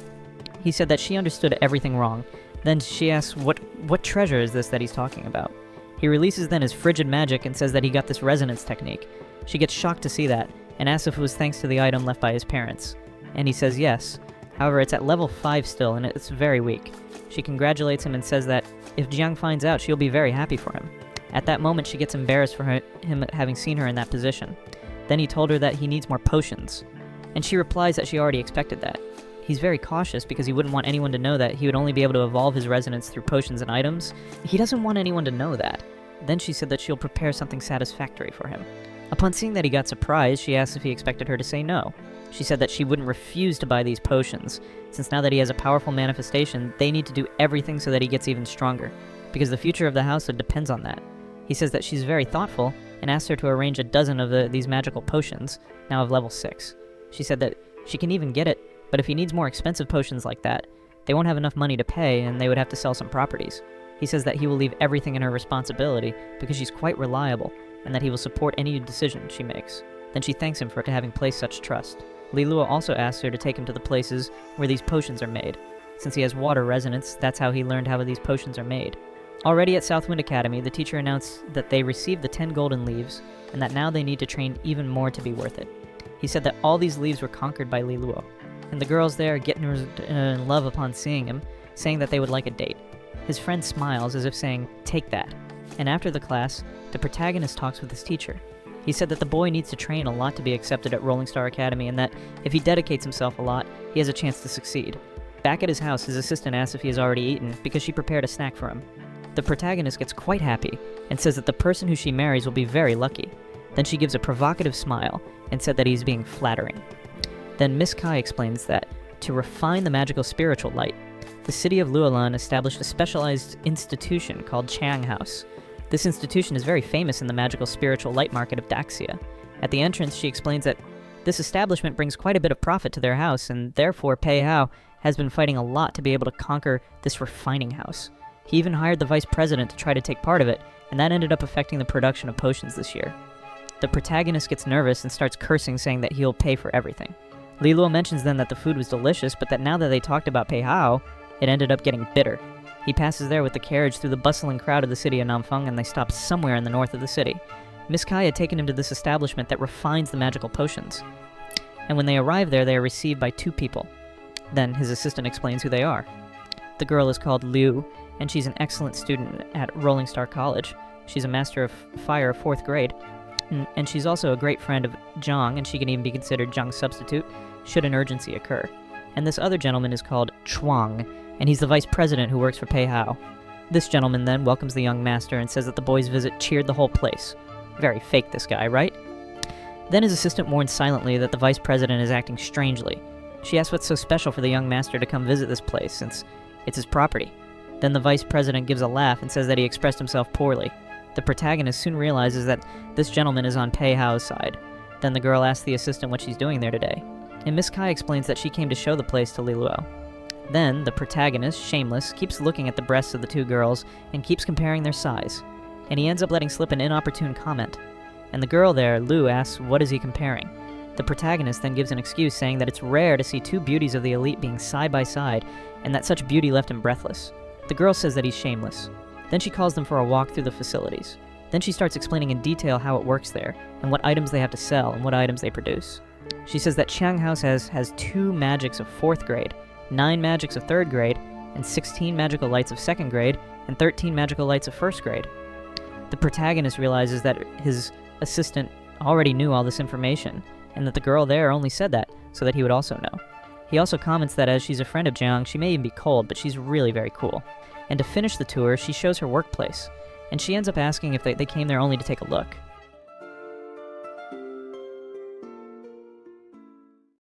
He said that she understood everything wrong. Then she asks what treasure is this that he's talking about. He releases then his frigid magic and says that he got this resonance technique. She gets shocked to see that, and asks if it was thanks to the item left by his parents. And he says yes. However, it's at level 5 still, and it's very weak. She congratulates him and says that if Jiang finds out, she'll be very happy for him. At that moment, she gets embarrassed for him having seen her in that position. Then he told her that he needs more potions, and she replies that she already expected that. He's very cautious because he wouldn't want anyone to know that he would only be able to evolve his resonance through potions and items. He doesn't want anyone to know that. Then she said that she'll prepare something satisfactory for him. Upon seeing that he got surprised, she asked if he expected her to say no. She said that she wouldn't refuse to buy these potions, since now that he has a powerful manifestation, they need to do everything so that he gets even stronger, because the future of the household depends on that. He says that she's very thoughtful, and asked her to arrange a dozen of these magical potions, now of level 6. She said that she can even get it, but if he needs more expensive potions like that, they won't have enough money to pay, and they would have to sell some properties. He says that he will leave everything in her responsibility, because she's quite reliable, and that he will support any decision she makes. Then she thanks him for having placed such trust. Li Luo also asks her to take him to the places where these potions are made. Since he has water resonance, that's how he learned how these potions are made. Already at Southwind Academy, the teacher announced that they received the 10 golden leaves, and that now they need to train even more to be worth it. He said that all these leaves were conquered by Li Luo, and the girls there get in love upon seeing him, saying that they would like a date. His friend smiles as if saying, "Take that." And after the class, the protagonist talks with his teacher. He said that the boy needs to train a lot to be accepted at Rolling Star Academy, and that if he dedicates himself a lot, he has a chance to succeed. Back at his house, his assistant asks if he has already eaten, because she prepared a snack for him. The protagonist gets quite happy, and says that the person who she marries will be very lucky. Then she gives a provocative smile, and said that he's being flattering. Then Miss Kai explains that, to refine the magical spiritual light, the city of Luolan established a specialized institution called Chang House. This institution is very famous in the magical spiritual light market of Daxia. At the entrance, she explains that this establishment brings quite a bit of profit to their house, and therefore Pei Hao has been fighting a lot to be able to conquer this refining house. He even hired the vice president to try to take part of it, and that ended up affecting the production of potions this year. The protagonist gets nervous and starts cursing, saying that he'll pay for everything. Li Luo mentions then that the food was delicious, but that now that they talked about Pei Hao, it ended up getting bitter. He passes there with the carriage through the bustling crowd of the city of Namfeng, and they stop somewhere in the north of the city. Miss Kai had taken him to this establishment that refines the magical potions. And when they arrive there, they are received by 2 people. Then his assistant explains who they are. The girl is called Liu, and she's an excellent student at Rolling Star College. She's a Master of Fire of 4th grade, and she's also a great friend of Zhang, and she can even be considered Zhang's substitute, should an urgency occur. And this other gentleman is called Chuang, and he's the vice president who works for Pei Hao. This gentleman then welcomes the young master and says that the boy's visit cheered the whole place. Very fake, this guy, right? Then his assistant warns silently that the vice president is acting strangely. She asks what's so special for the young master to come visit this place, since it's his property. Then the vice president gives a laugh and says that he expressed himself poorly. The protagonist soon realizes that this gentleman is on Pei Hao's side. Then the girl asks the assistant what she's doing there today, and Miss Kai explains that she came to show the place to Li Luo. Then, the protagonist, shameless, keeps looking at the breasts of the 2 girls and keeps comparing their size, and he ends up letting slip an inopportune comment. And the girl there, Lu, asks what is he comparing. The protagonist then gives an excuse saying that it's rare to see 2 beauties of the elite being side by side, and that such beauty left him breathless. The girl says that he's shameless. Then she calls them for a walk through the facilities. Then she starts explaining in detail how it works there, and what items they have to sell and what items they produce. She says that Chiang House has 2 magics of 4th grade, 9 magics of 3rd grade, and 16 magical lights of 2nd grade, and 13 magical lights of 1st grade. The protagonist realizes that his assistant already knew all this information, and that the girl there only said that so that he would also know. He also comments that as she's a friend of Jiang, she may even be cold, but she's really very cool. And to finish the tour, she shows her workplace, and she ends up asking if they came there only to take a look.